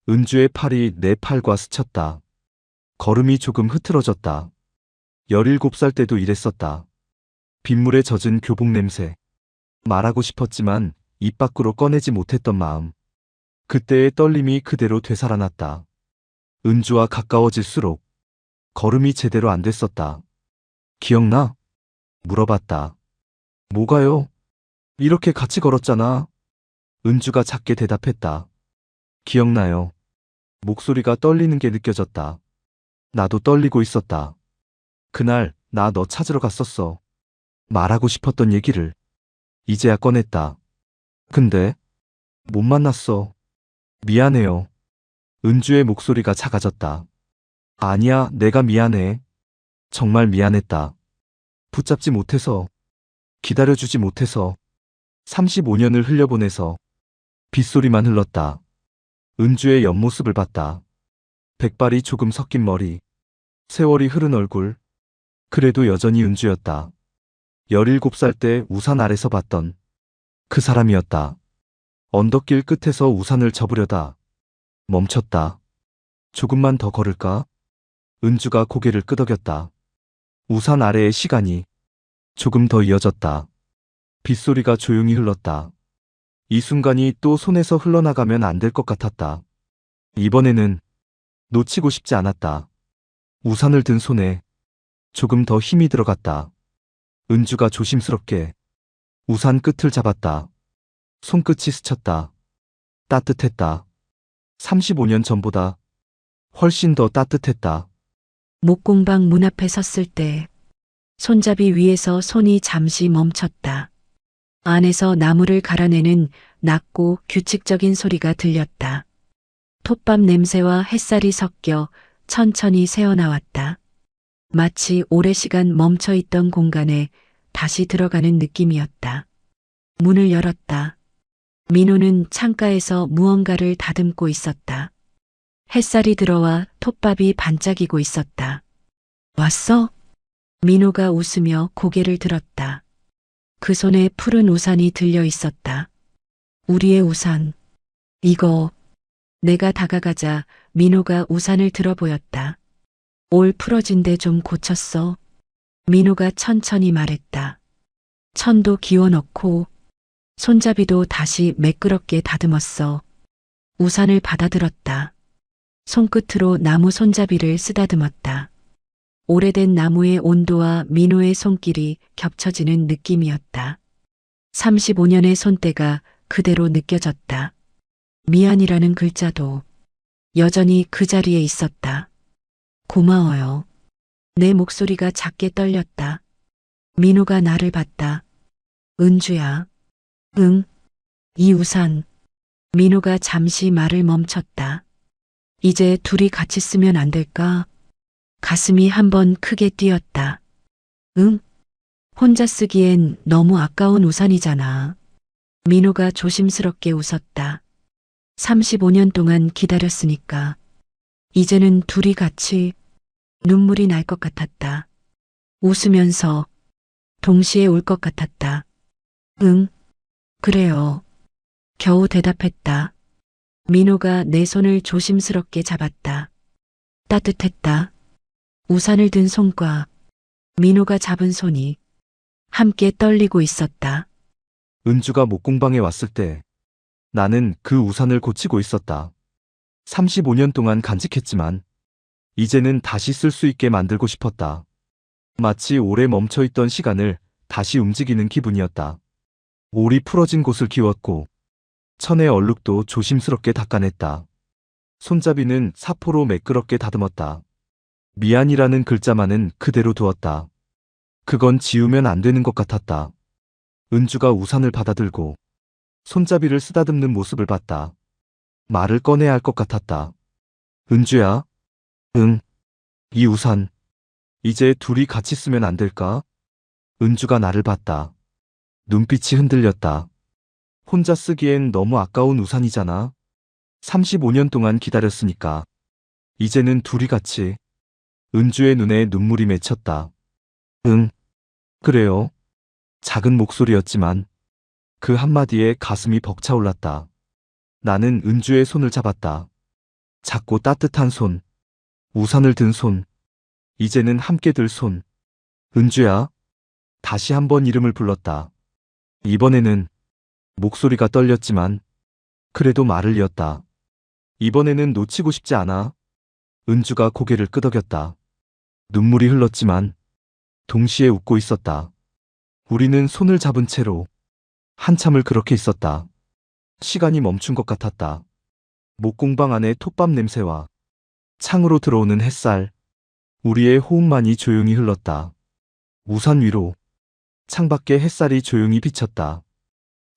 은주의 팔이 내 팔과 스쳤다. 걸음이 조금 흐트러졌다. 17살 때도 이랬었다. 빗물에 젖은 교복 냄새. 말하고 싶었지만 입 밖으로 꺼내지 못했던 마음. 그때의 떨림이 그대로 되살아났다. 은주와 가까워질수록 걸음이 제대로 안 됐었다. 기억나? 물어봤다. 뭐가요? 이렇게 같이 걸었잖아. 은주가 작게 대답했다. 기억나요. 목소리가 떨리는 게 느껴졌다. 나도 떨리고 있었다. 그날 나 너 찾으러 갔었어. 말하고 싶었던 얘기를 이제야 꺼냈다. 근데 못 만났어. 미안해요. 은주의 목소리가 작아졌다. 아니야, 내가 미안해. 정말 미안했다. 붙잡지 못해서, 기다려주지 못해서, 35년을 흘려보내서 빗소리만 흘렀다. 은주의 옆모습을 봤다. 백발이 조금 섞인 머리, 세월이 흐른 얼굴. 그래도 여전히 은주였다. 17살 때 우산 아래서 봤던 그 사람이었다. 언덕길 끝에서 우산을 접으려다 멈췄다. 조금만 더 걸을까? 은주가 고개를 끄덕였다. 우산 아래의 시간이 조금 더 이어졌다. 빗소리가 조용히 흘렀다. 이 순간이 또 손에서 흘러나가면 안 될 것 같았다. 이번에는 놓치고 싶지 않았다. 우산을 든 손에 조금 더 힘이 들어갔다. 은주가 조심스럽게 우산 끝을 잡았다. 손끝이 스쳤다. 따뜻했다. 35년 전보다 훨씬 더 따뜻했다. 목공방 문 앞에 섰을 때 손잡이 위에서 손이 잠시 멈췄다. 안에서 나무를 갈아내는 낮고 규칙적인 소리가 들렸다. 톱밥 냄새와 햇살이 섞여 천천히 새어나왔다. 마치 오래 시간 멈춰있던 공간에 다시 들어가는 느낌이었다. 문을 열었다. 민호는 창가에서 무언가를 다듬고 있었다. 햇살이 들어와 톱밥이 반짝이고 있었다. 왔어? 민호가 웃으며 고개를 들었다. 그 손에 푸른 우산이 들려 있었다. 우리의 우산. 이거. 내가 다가가자 민호가 우산을 들어 보였다. 올 풀어진데 좀 고쳤어. 민호가 천천히 말했다. 천도 기워 넣고 손잡이도 다시 매끄럽게 다듬었어. 우산을 받아들었다. 손끝으로 나무 손잡이를 쓰다듬었다. 오래된 나무의 온도와 민호의 손길이 겹쳐지는 느낌이었다. 35년의 손때가 그대로 느껴졌다. 미안이라는 글자도 여전히 그 자리에 있었다. 고마워요. 내 목소리가 작게 떨렸다. 민호가 나를 봤다. 은주야. 응. 이 우산 민호가 잠시 말을 멈췄다. 이제 둘이 같이 쓰면 안 될까? 가슴이 한번 크게 뛰었다. 응? 혼자 쓰기엔 너무 아까운 우산이잖아. 민호가 조심스럽게 웃었다. 35년 동안 기다렸으니까. 이제는 둘이 같이 눈물이 날 것 같았다. 웃으면서 동시에 울 것 같았다. 응, 그래요. 겨우 대답했다. 민호가 내 손을 조심스럽게 잡았다. 따뜻했다. 우산을 든 손과 민호가 잡은 손이 함께 떨리고 있었다. 은주가 목공방에 왔을 때 나는 그 우산을 고치고 있었다. 35년 동안 간직했지만 이제는 다시 쓸 수 있게 만들고 싶었다. 마치 오래 멈춰있던 시간을 다시 움직이는 기분이었다. 올이 풀어진 곳을 기웠고 천의 얼룩도 조심스럽게 닦아냈다. 손잡이는 사포로 매끄럽게 다듬었다. 미안이라는 글자만은 그대로 두었다. 그건 지우면 안 되는 것 같았다. 은주가 우산을 받아들고 손잡이를 쓰다듬는 모습을 봤다. 말을 꺼내야 할 것 같았다. 은주야? 응. 이 우산. 이제 둘이 같이 쓰면 안 될까? 은주가 나를 봤다. 눈빛이 흔들렸다. 혼자 쓰기엔 너무 아까운 우산이잖아. 35년 동안 기다렸으니까. 이제는 둘이 같이. 은주의 눈에 눈물이 맺혔다. 응. 그래요. 작은 목소리였지만 그 한마디에 가슴이 벅차올랐다. 나는 은주의 손을 잡았다. 작고 따뜻한 손. 우산을 든 손. 이제는 함께 들 손. 은주야. 다시 한번 이름을 불렀다. 이번에는 목소리가 떨렸지만 그래도 말을 이었다. 이번에는 놓치고 싶지 않아. 은주가 고개를 끄덕였다. 눈물이 흘렀지만 동시에 웃고 있었다. 우리는 손을 잡은 채로 한참을 그렇게 있었다. 시간이 멈춘 것 같았다. 목공방 안의 톱밥 냄새와 창으로 들어오는 햇살, 우리의 호흡만이 조용히 흘렀다. 우산 위로 창밖에 햇살이 조용히 비쳤다.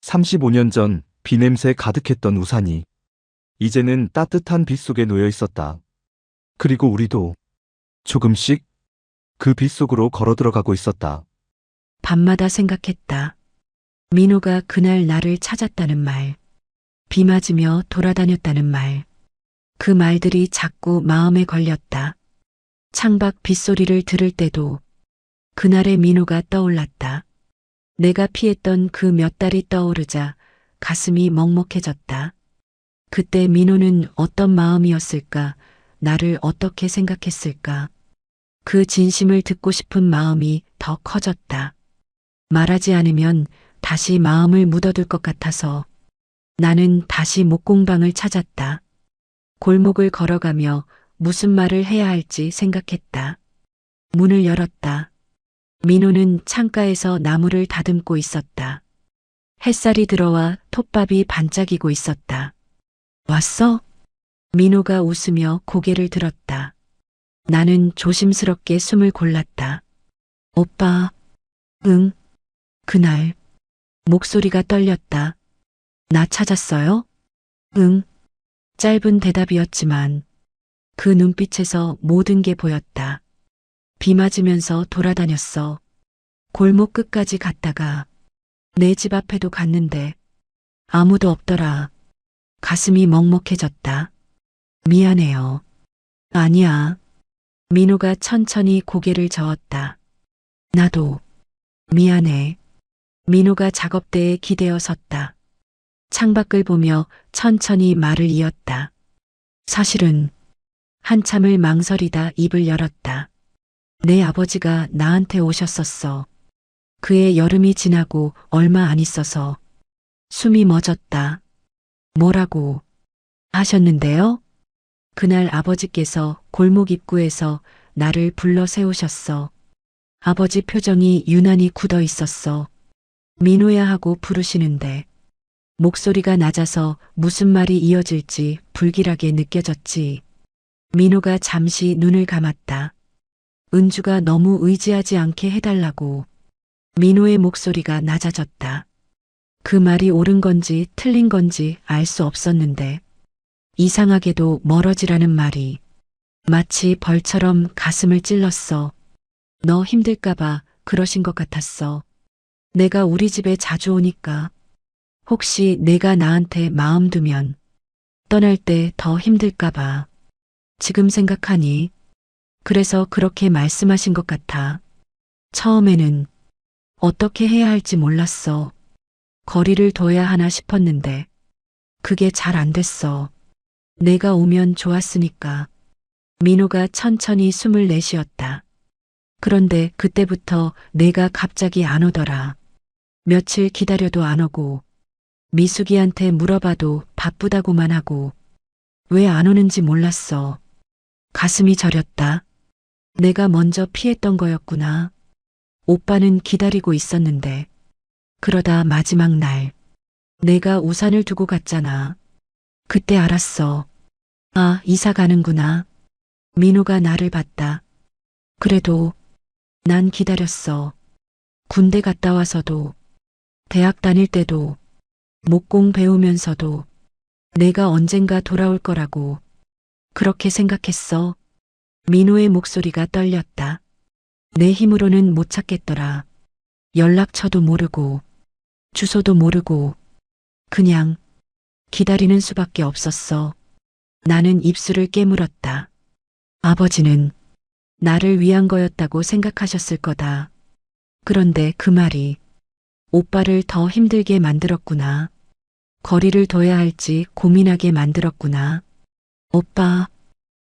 35년 전 비냄새 가득했던 우산이 이제는 따뜻한 빛 속에 놓여 있었다. 그리고 우리도 조금씩 그 빛 속으로 걸어 들어가고 있었다. 밤마다 생각했다. 민호가 그날 나를 찾았다는 말, 비 맞으며 돌아다녔다는 말, 그 말들이 자꾸 마음에 걸렸다. 창밖 빗소리를 들을 때도 그날의 민호가 떠올랐다. 내가 피했던 그 몇 달이 떠오르자 가슴이 먹먹해졌다. 그때 민호는 어떤 마음이었을까? 나를 어떻게 생각했을까? 그 진심을 듣고 싶은 마음이 더 커졌다. 말하지 않으면 다시 마음을 묻어둘 것 같아서 나는 다시 목공방을 찾았다. 골목을 걸어가며 무슨 말을 해야 할지 생각했다. 문을 열었다. 민호는 창가에서 나무를 다듬고 있었다. 햇살이 들어와 톱밥이 반짝이고 있었다. 왔어? 민호가 웃으며 고개를 들었다. 나는 조심스럽게 숨을 골랐다. 오빠, 응, 그날, 목소리가 떨렸다. 나 찾았어요? 응, 짧은 대답이었지만 그 눈빛에서 모든 게 보였다. 비 맞으면서 돌아다녔어. 골목 끝까지 갔다가 내 집 앞에도 갔는데 아무도 없더라. 가슴이 먹먹해졌다. 미안해요. 아니야. 민호가 천천히 고개를 저었다. 나도 미안해. 민호가 작업대에 기대어 섰다. 창밖을 보며 천천히 말을 이었다. 사실은 한참을 망설이다 입을 열었다. 내 아버지가 나한테 오셨었어. 그의 여름이 지나고 얼마 안 있어서 숨이 멎었다. 뭐라고 하셨는데요? 그날 아버지께서 골목 입구에서 나를 불러 세우셨어. 아버지 표정이 유난히 굳어 있었어. 민호야 하고 부르시는데 목소리가 낮아서 무슨 말이 이어질지 불길하게 느껴졌지. 민호가 잠시 눈을 감았다. 은주가 너무 의지하지 않게 해달라고. 민호의 목소리가 낮아졌다. 그 말이 옳은 건지 틀린 건지 알 수 없었는데 이상하게도 멀어지라는 말이 마치 벌처럼 가슴을 찔렀어. 너 힘들까봐 그러신 것 같았어. 내가 우리 집에 자주 오니까 혹시 내가 나한테 마음 두면 떠날 때 더 힘들까봐. 지금 생각하니 그래서 그렇게 말씀하신 것 같아. 처음에는 어떻게 해야 할지 몰랐어. 거리를 둬야 하나 싶었는데 그게 잘 안 됐어. 내가 오면 좋았으니까. 민호가 천천히 숨을 내쉬었다. 그런데 그때부터 내가 갑자기 안 오더라. 며칠 기다려도 안 오고 미숙이한테 물어봐도 바쁘다고만 하고 왜 안 오는지 몰랐어. 가슴이 저렸다. 내가 먼저 피했던 거였구나. 오빠는 기다리고 있었는데 그러다 마지막 날 내가 우산을 두고 갔잖아. 그때 알았어. 아, 이사 가는구나. 민호가 나를 봤다. 그래도 난 기다렸어. 군대 갔다 와서도, 대학 다닐 때도, 목공 배우면서도 내가 언젠가 돌아올 거라고 그렇게 생각했어. 민호의 목소리가 떨렸다. 내 힘으로는 못 찾겠더라. 연락처도 모르고, 주소도 모르고, 그냥 기다리는 수밖에 없었어. 나는 입술을 깨물었다. 아버지는 나를 위한 거였다고 생각하셨을 거다. 그런데 그 말이 오빠를 더 힘들게 만들었구나. 거리를 둬야 할지 고민하게 만들었구나. 오빠,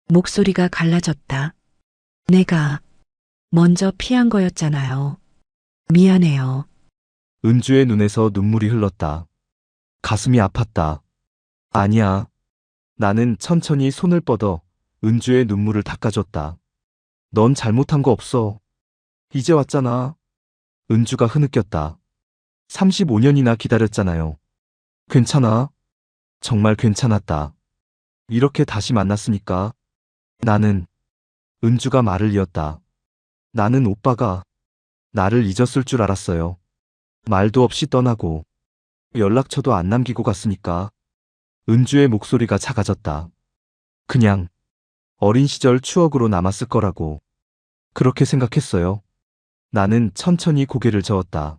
목소리가 갈라졌다. 내가 먼저 피한 거였잖아요. 미안해요. 은주의 눈에서 눈물이 흘렀다. 가슴이 아팠다. 아니야. 나는 천천히 손을 뻗어 은주의 눈물을 닦아줬다. 넌 잘못한 거 없어. 이제 왔잖아. 은주가 흐느꼈다. 35년이나 기다렸잖아요. 괜찮아. 정말 괜찮았다. 이렇게 다시 만났으니까. 나는, 은주가 말을 이었다. 나는 오빠가 나를 잊었을 줄 알았어요. 말도 없이 떠나고 연락처도 안 남기고 갔으니까. 은주의 목소리가 작아졌다. 그냥 어린 시절 추억으로 남았을 거라고 그렇게 생각했어요. 나는 천천히 고개를 저었다.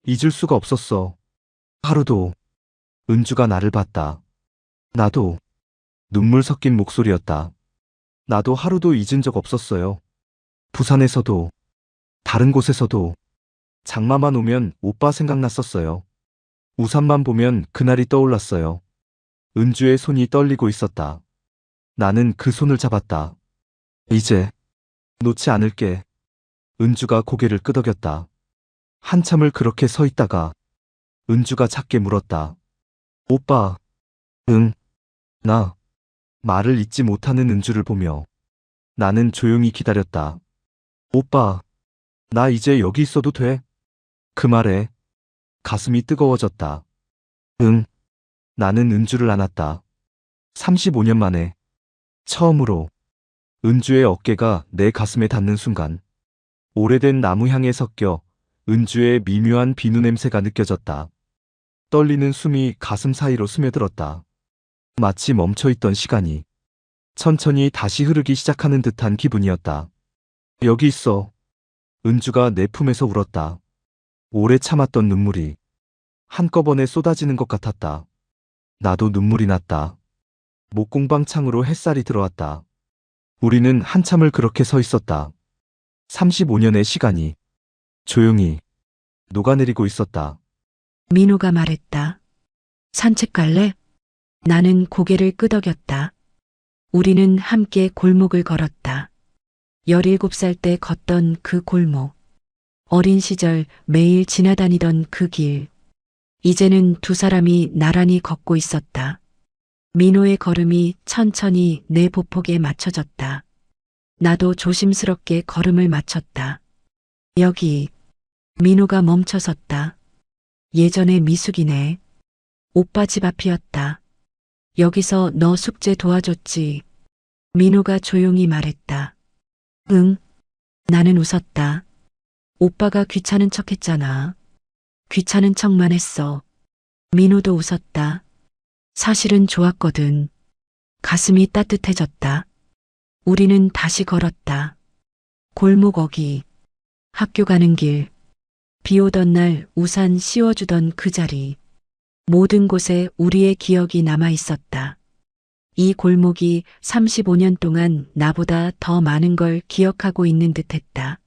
잊을 수가 없었어. 하루도. 은주가 나를 봤다. 나도. 눈물 섞인 목소리였다. 나도 하루도 잊은 적 없었어요. 부산에서도, 다른 곳에서도, 장마만 오면 오빠 생각났었어요. 우산만 보면 그날이 떠올랐어요. 은주의 손이 떨리고 있었다. 나는 그 손을 잡았다. 이제 놓지 않을게. 은주가 고개를 끄덕였다. 한참을 그렇게 서 있다가 은주가 작게 물었다. 오빠. 응. 나. 말을 잇지 못하는 은주를 보며 나는 조용히 기다렸다. 오빠. 나 이제 여기 있어도 돼? 그 말에 가슴이 뜨거워졌다. 응. 나는 은주를 안았다. 35년 만에 처음으로 은주의 어깨가 내 가슴에 닿는 순간 오래된 나무 향에 섞여 은주의 미묘한 비누 냄새가 느껴졌다. 떨리는 숨이 가슴 사이로 스며들었다. 마치 멈춰있던 시간이 천천히 다시 흐르기 시작하는 듯한 기분이었다. 여기 있어. 은주가 내 품에서 울었다. 오래 참았던 눈물이 한꺼번에 쏟아지는 것 같았다. 나도 눈물이 났다. 목공방 창으로 햇살이 들어왔다. 우리는 한참을 그렇게 서 있었다. 35년의 시간이 조용히 녹아내리고 있었다. 민호가 말했다. 산책 갈래? 나는 고개를 끄덕였다. 우리는 함께 골목을 걸었다. 17살 때 걷던 그 골목. 어린 시절 매일 지나다니던 그 길. 이제는 두 사람이 나란히 걷고 있었다. 민호의 걸음이 천천히 내 보폭에 맞춰졌다. 나도 조심스럽게 걸음을 맞췄다. 여기. 민호가 멈춰섰다. 예전의 미숙이네. 오빠 집 앞이었다. 여기서 너 숙제 도와줬지. 민호가 조용히 말했다. 응. 나는 웃었다. 오빠가 귀찮은 척 했잖아. 귀찮은 척만 했어. 민호도 웃었다. 사실은 좋았거든. 가슴이 따뜻해졌다. 우리는 다시 걸었다. 골목 어귀, 학교 가는 길, 비 오던 날 우산 씌워주던 그 자리. 모든 곳에 우리의 기억이 남아 있었다. 이 골목이 35년 동안 나보다 더 많은 걸 기억하고 있는 듯 했다.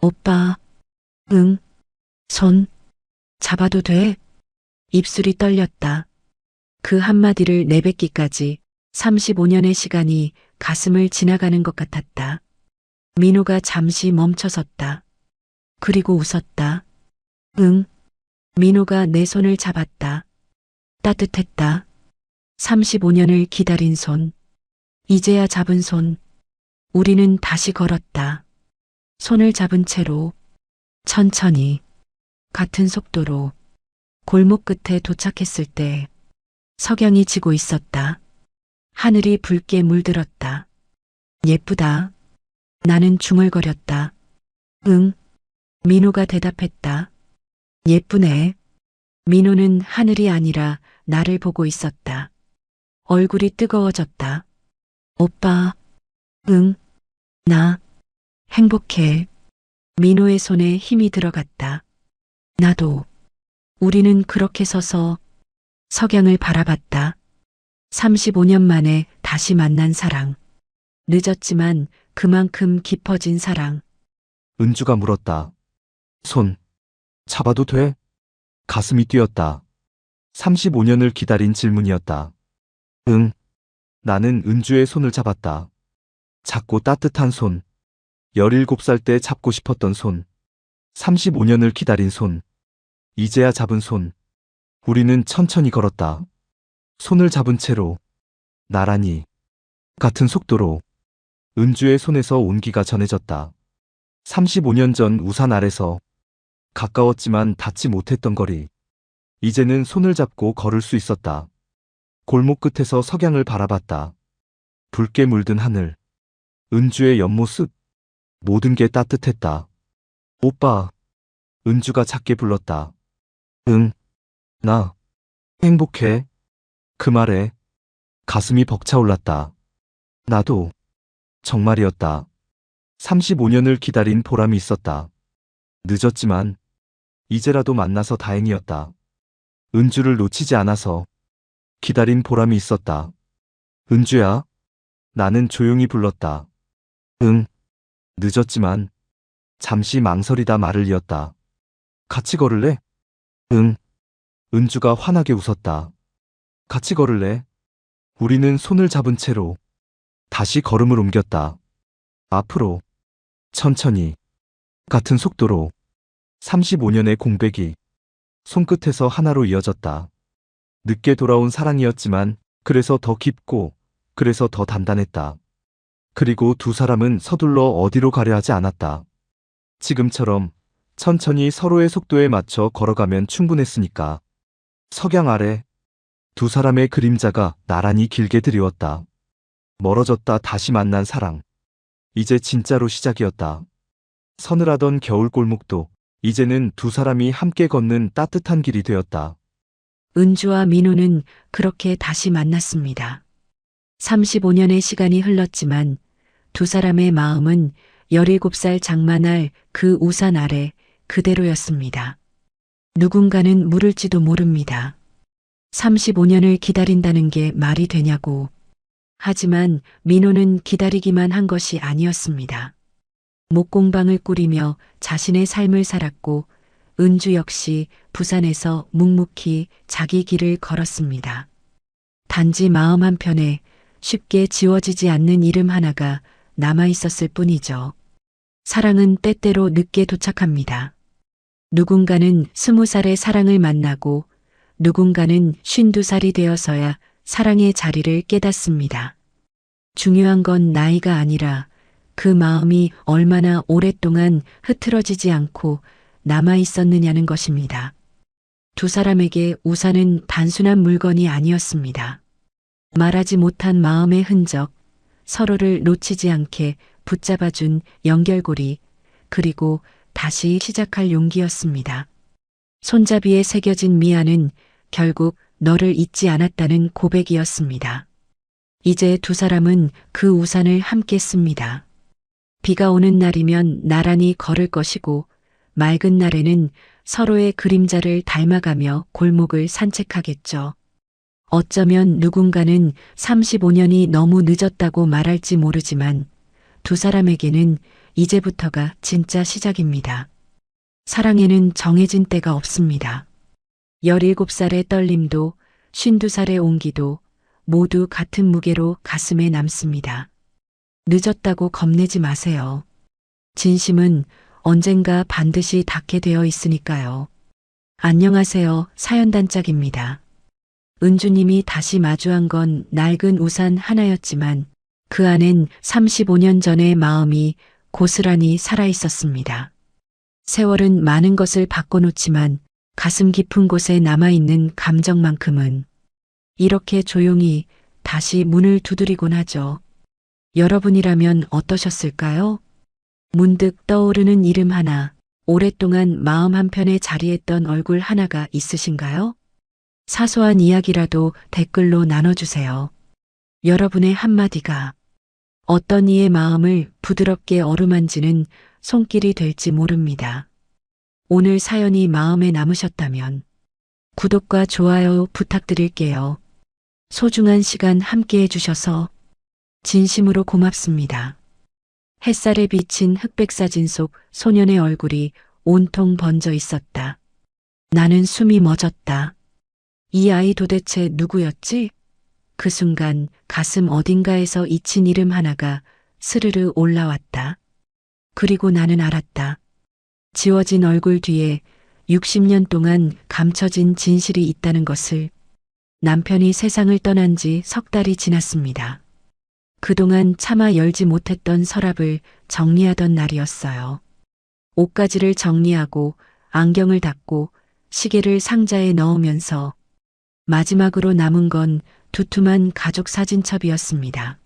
오빠, 응, 손 잡아도 돼? 입술이 떨렸다. 그 한마디를 내뱉기까지 35년의 시간이 가슴을 지나가는 것 같았다. 민호가 잠시 멈춰섰다. 그리고 웃었다. 응. 민호가 내 손을 잡았다. 따뜻했다. 35년을 기다린 손. 이제야 잡은 손. 우리는 다시 걸었다. 손을 잡은 채로 천천히 같은 속도로 골목 끝에 도착했을 때 석양이 지고 있었다. 하늘이 붉게 물들었다. 예쁘다. 나는 중얼거렸다. 응. 민호가 대답했다. 예쁘네. 민호는 하늘이 아니라 나를 보고 있었다. 얼굴이 뜨거워졌다. 오빠. 응. 나 행복해. 민호의 손에 힘이 들어갔다. 나도. 우리는 그렇게 서서 석양을 바라봤다. 35년 만에 다시 만난 사랑. 늦었지만 그만큼 깊어진 사랑. 은주가 물었다. 손 잡아도 돼? 가슴이 뛰었다. 35년을 기다린 질문이었다. 응. 나는 은주의 손을 잡았다. 작고 따뜻한 손. 17살 때 잡고 싶었던 손. 35년을 기다린 손. 이제야 잡은 손. 우리는 천천히 걸었다. 손을 잡은 채로. 나란히. 같은 속도로. 은주의 손에서 온기가 전해졌다. 35년 전 우산 아래서 가까웠지만 닿지 못했던 거리. 이제는 손을 잡고 걸을 수 있었다. 골목 끝에서 석양을 바라봤다. 붉게 물든 하늘. 은주의 옆모습. 모든 게 따뜻했다. 오빠. 은주가 작게 불렀다. 응. 나 행복해. 그 말에 가슴이 벅차올랐다. 나도. 정말이었다. 35년을 기다린 보람이 있었다. 늦었지만 이제라도 만나서 다행이었다. 은주를 놓치지 않아서 기다린 보람이 있었다. 은주야. 나는 조용히 불렀다. 응. 늦었지만 잠시 망설이다 말을 이었다. 같이 걸을래? 응. 은주가 환하게 웃었다. 같이 걸을래? 우리는 손을 잡은 채로 다시 걸음을 옮겼다. 앞으로. 천천히. 같은 속도로. 35년의 공백이 손끝에서 하나로 이어졌다. 늦게 돌아온 사랑이었지만 그래서 더 깊고 그래서 더 단단했다. 그리고 두 사람은 서둘러 어디로 가려 하지 않았다. 지금처럼 천천히 서로의 속도에 맞춰 걸어가면 충분했으니까. 석양 아래 두 사람의 그림자가 나란히 길게 드리웠다. 멀어졌다 다시 만난 사랑. 이제 진짜로 시작이었다. 서늘하던 겨울 골목도 이제는 두 사람이 함께 걷는 따뜻한 길이 되었다. 은주와 민호는 그렇게 다시 만났습니다. 35년의 시간이 흘렀지만 두 사람의 마음은 17살 장만할 그 우산 아래 그대로였습니다. 누군가는 물을지도 모릅니다. 35년을 기다린다는 게 말이 되냐고. 하지만 민호는 기다리기만 한 것이 아니었습니다. 목공방을 꾸리며 자신의 삶을 살았고 은주 역시 부산에서 묵묵히 자기 길을 걸었습니다. 단지 마음 한편에 쉽게 지워지지 않는 이름 하나가 남아 있었을 뿐이죠. 사랑은 때때로 늦게 도착합니다. 누군가는 20살의 사랑을 만나고 누군가는 52살이 되어서야 사랑의 자리를 깨닫습니다. 중요한 건 나이가 아니라 그 마음이 얼마나 오랫동안 흐트러지지 않고 남아 있었느냐는 것입니다. 두 사람에게 우산은 단순한 물건이 아니었습니다. 말하지 못한 마음의 흔적, 서로를 놓치지 않게 붙잡아준 연결고리, 그리고 다시 시작할 용기였습니다. 손잡이에 새겨진 미안은 결국 너를 잊지 않았다는 고백이었습니다. 이제 두 사람은 그 우산을 함께 씁니다. 비가 오는 날이면 나란히 걸을 것이고 맑은 날에는 서로의 그림자를 닮아가며 골목을 산책하겠죠. 어쩌면 누군가는 35년이 너무 늦었다고 말할지 모르지만 두 사람에게는 이제부터가 진짜 시작입니다. 사랑에는 정해진 때가 없습니다. 17살의 떨림도 52살의 온기도 모두 같은 무게로 가슴에 남습니다. 늦었다고 겁내지 마세요. 진심은 언젠가 반드시 닿게 되어 있으니까요. 안녕하세요. 사연단짝입니다. 은주님이 다시 마주한 건 낡은 우산 하나였지만 그 안엔 35년 전의 마음이 고스란히 살아있었습니다. 세월은 많은 것을 바꿔놓지만 가슴 깊은 곳에 남아있는 감정만큼은 이렇게 조용히 다시 문을 두드리곤 하죠. 여러분이라면 어떠셨을까요? 문득 떠오르는 이름 하나, 오랫동안 마음 한편에 자리했던 얼굴 하나가 있으신가요? 사소한 이야기라도 댓글로 나눠주세요. 여러분의 한마디가 어떤 이의 마음을 부드럽게 어루만지는 손길이 될지 모릅니다. 오늘 사연이 마음에 남으셨다면 구독과 좋아요 부탁드릴게요. 소중한 시간 함께 해주셔서 진심으로 고맙습니다. 햇살에 비친 흑백 사진 속 소년의 얼굴이 온통 번져 있었다. 나는 숨이 멎었다. 이 아이 도대체 누구였지? 그 순간 가슴 어딘가에서 잊힌 이름 하나가 스르르 올라왔다. 그리고 나는 알았다. 지워진 얼굴 뒤에 60년 동안 감춰진 진실이 있다는 것을. 남편이 세상을 떠난 지 석 달이 지났습니다. 그동안 차마 열지 못했던 서랍을 정리하던 날이었어요. 옷가지를 정리하고 안경을 닫고 시계를 상자에 넣으면서 마지막으로 남은 건 두툼한 가족 사진첩이었습니다.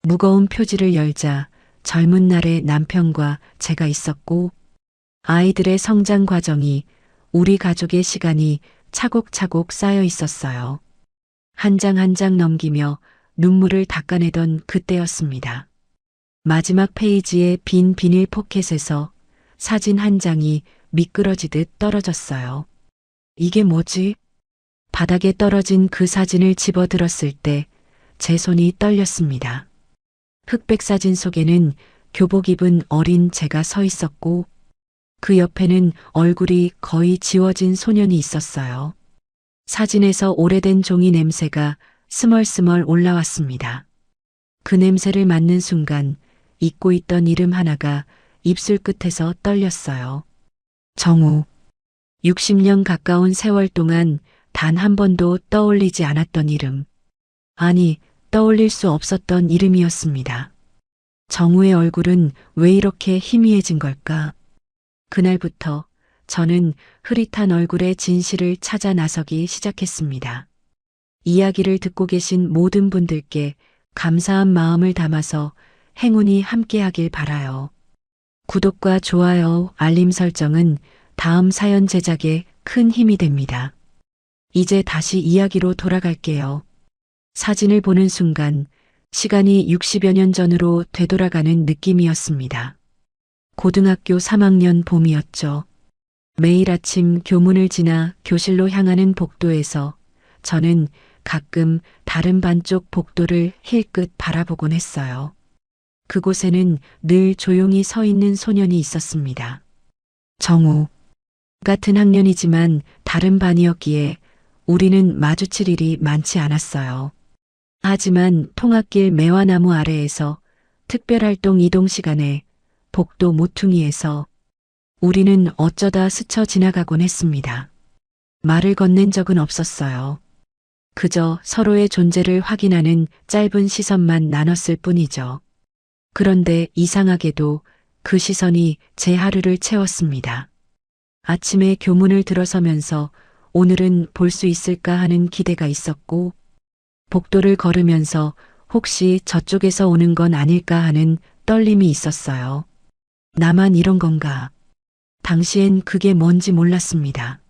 무거운 표지를 열자 젊은 날의 남편과 제가 있었고 아이들의 성장 과정이, 우리 가족의 시간이 차곡차곡 쌓여 있었어요. 한 장 한 장 넘기며 눈물을 닦아내던 그때였습니다. 마지막 페이지의 빈 비닐 포켓에서 사진 한 장이 미끄러지듯 떨어졌어요. 이게 뭐지? 바닥에 떨어진 그 사진을 집어들었을 때 제 손이 떨렸습니다. 흑백 사진 속에는 교복 입은 어린 제가 서 있었고 그 옆에는 얼굴이 거의 지워진 소년이 있었어요. 사진에서 오래된 종이 냄새가 스멀스멀 올라왔습니다. 그 냄새를 맡는 순간 잊고 있던 이름 하나가 입술 끝에서 떨렸어요. 정우. 60년 가까운 세월 동안 단 한 번도 떠올리지 않았던 이름. 아니, 떠올릴 수 없었던 이름이었습니다. 정우의 얼굴은 왜 이렇게 희미해진 걸까? 그날부터 저는 흐릿한 얼굴의 진실을 찾아 나서기 시작했습니다. 이야기를 듣고 계신 모든 분들께 감사한 마음을 담아서 행운이 함께하길 바라요. 구독과 좋아요, 알림 설정은 다음 사연 제작에 큰 힘이 됩니다. 이제 다시 이야기로 돌아갈게요. 사진을 보는 순간 시간이 60여 년 전으로 되돌아가는 느낌이었습니다. 고등학교 3학년 봄이었죠. 매일 아침 교문을 지나 교실로 향하는 복도에서 저는 가끔 다른 반 쪽 복도를 힐끗 바라보곤 했어요. 그곳에는 늘 조용히 서 있는 소년이 있었습니다. 정우. 같은 학년이지만 다른 반이었기에 우리는 마주칠 일이 많지 않았어요. 하지만 통학길 매화나무 아래에서 특별활동 이동 시간에 복도 모퉁이에서 우리는 어쩌다 스쳐 지나가곤 했습니다. 말을 건넨 적은 없었어요. 그저 서로의 존재를 확인하는 짧은 시선만 나눴을 뿐이죠. 그런데 이상하게도 그 시선이 제 하루를 채웠습니다. 아침에 교문을 들어서면서 오늘은 볼 수 있을까 하는 기대가 있었고, 복도를 걸으면서 혹시 저쪽에서 오는 건 아닐까 하는 떨림이 있었어요. 나만 이런 건가? 당시엔 그게 뭔지 몰랐습니다.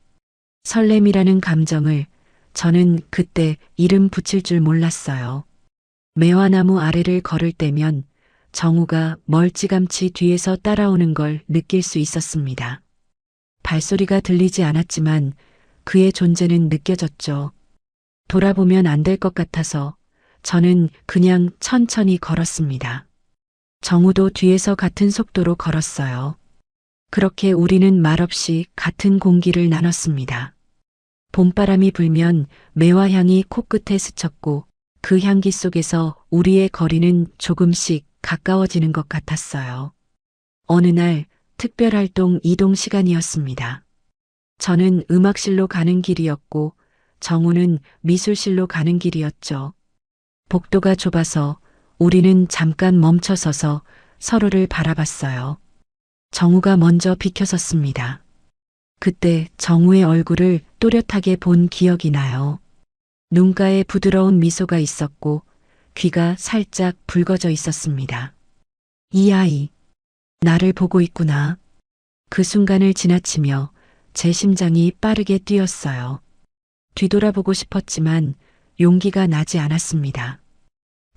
설렘이라는 감정을 저는 그때 이름 붙일 줄 몰랐어요. 매화나무 아래를 걸을 때면 정우가 멀찌감치 뒤에서 따라오는 걸 느낄 수 있었습니다. 발소리가 들리지 않았지만 그의 존재는 느껴졌죠. 돌아보면 안 될 것 같아서 저는 그냥 천천히 걸었습니다. 정우도 뒤에서 같은 속도로 걸었어요. 그렇게 우리는 말없이 같은 공기를 나눴습니다. 봄바람이 불면 매화향이 코끝에 스쳤고 그 향기 속에서 우리의 거리는 조금씩 가까워지는 것 같았어요. 어느 날 특별활동 이동 시간이었습니다. 저는 음악실로 가는 길이었고 정우는 미술실로 가는 길이었죠. 복도가 좁아서 우리는 잠깐 멈춰서서 서로를 바라봤어요. 정우가 먼저 비켜섰습니다. 그때 정우의 얼굴을 또렷하게 본 기억이 나요. 눈가에 부드러운 미소가 있었고 귀가 살짝 붉어져 있었습니다. 이 아이, 나를 보고 있구나. 그 순간을 지나치며 제 심장이 빠르게 뛰었어요. 뒤돌아보고 싶었지만 용기가 나지 않았습니다.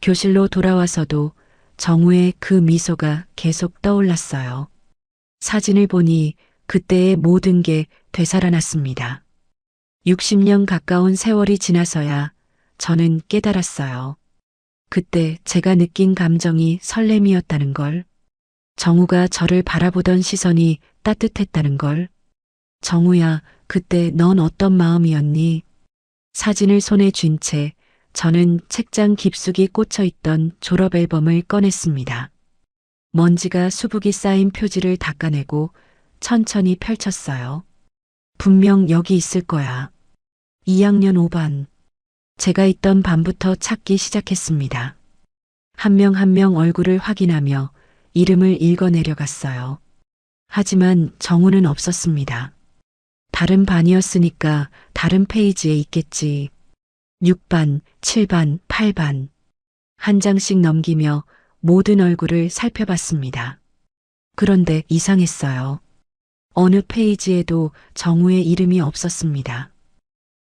교실로 돌아와서도 정우의 그 미소가 계속 떠올랐어요. 사진을 보니 그때의 모든 게 되살아났습니다. 60년 가까운 세월이 지나서야 저는 깨달았어요. 그때 제가 느낀 감정이 설렘이었다는 걸, 정우가 저를 바라보던 시선이 따뜻했다는 걸, 정우야, 그때 넌 어떤 마음이었니? 사진을 손에 쥔 채 저는 책장 깊숙이 꽂혀 있던 졸업 앨범을 꺼냈습니다. 먼지가 수북이 쌓인 표지를 닦아내고 천천히 펼쳤어요. 분명 여기 있을 거야. 2학년 5반. 제가 있던 반부터 찾기 시작했습니다. 한 명 한 명 얼굴을 확인하며 이름을 읽어 내려갔어요. 하지만 정우는 없었습니다. 다른 반이었으니까 다른 페이지에 있겠지. 6반, 7반, 8반. 한 장씩 넘기며 모든 얼굴을 살펴봤습니다. 그런데 이상했어요. 어느 페이지에도 정우의 이름이 없었습니다.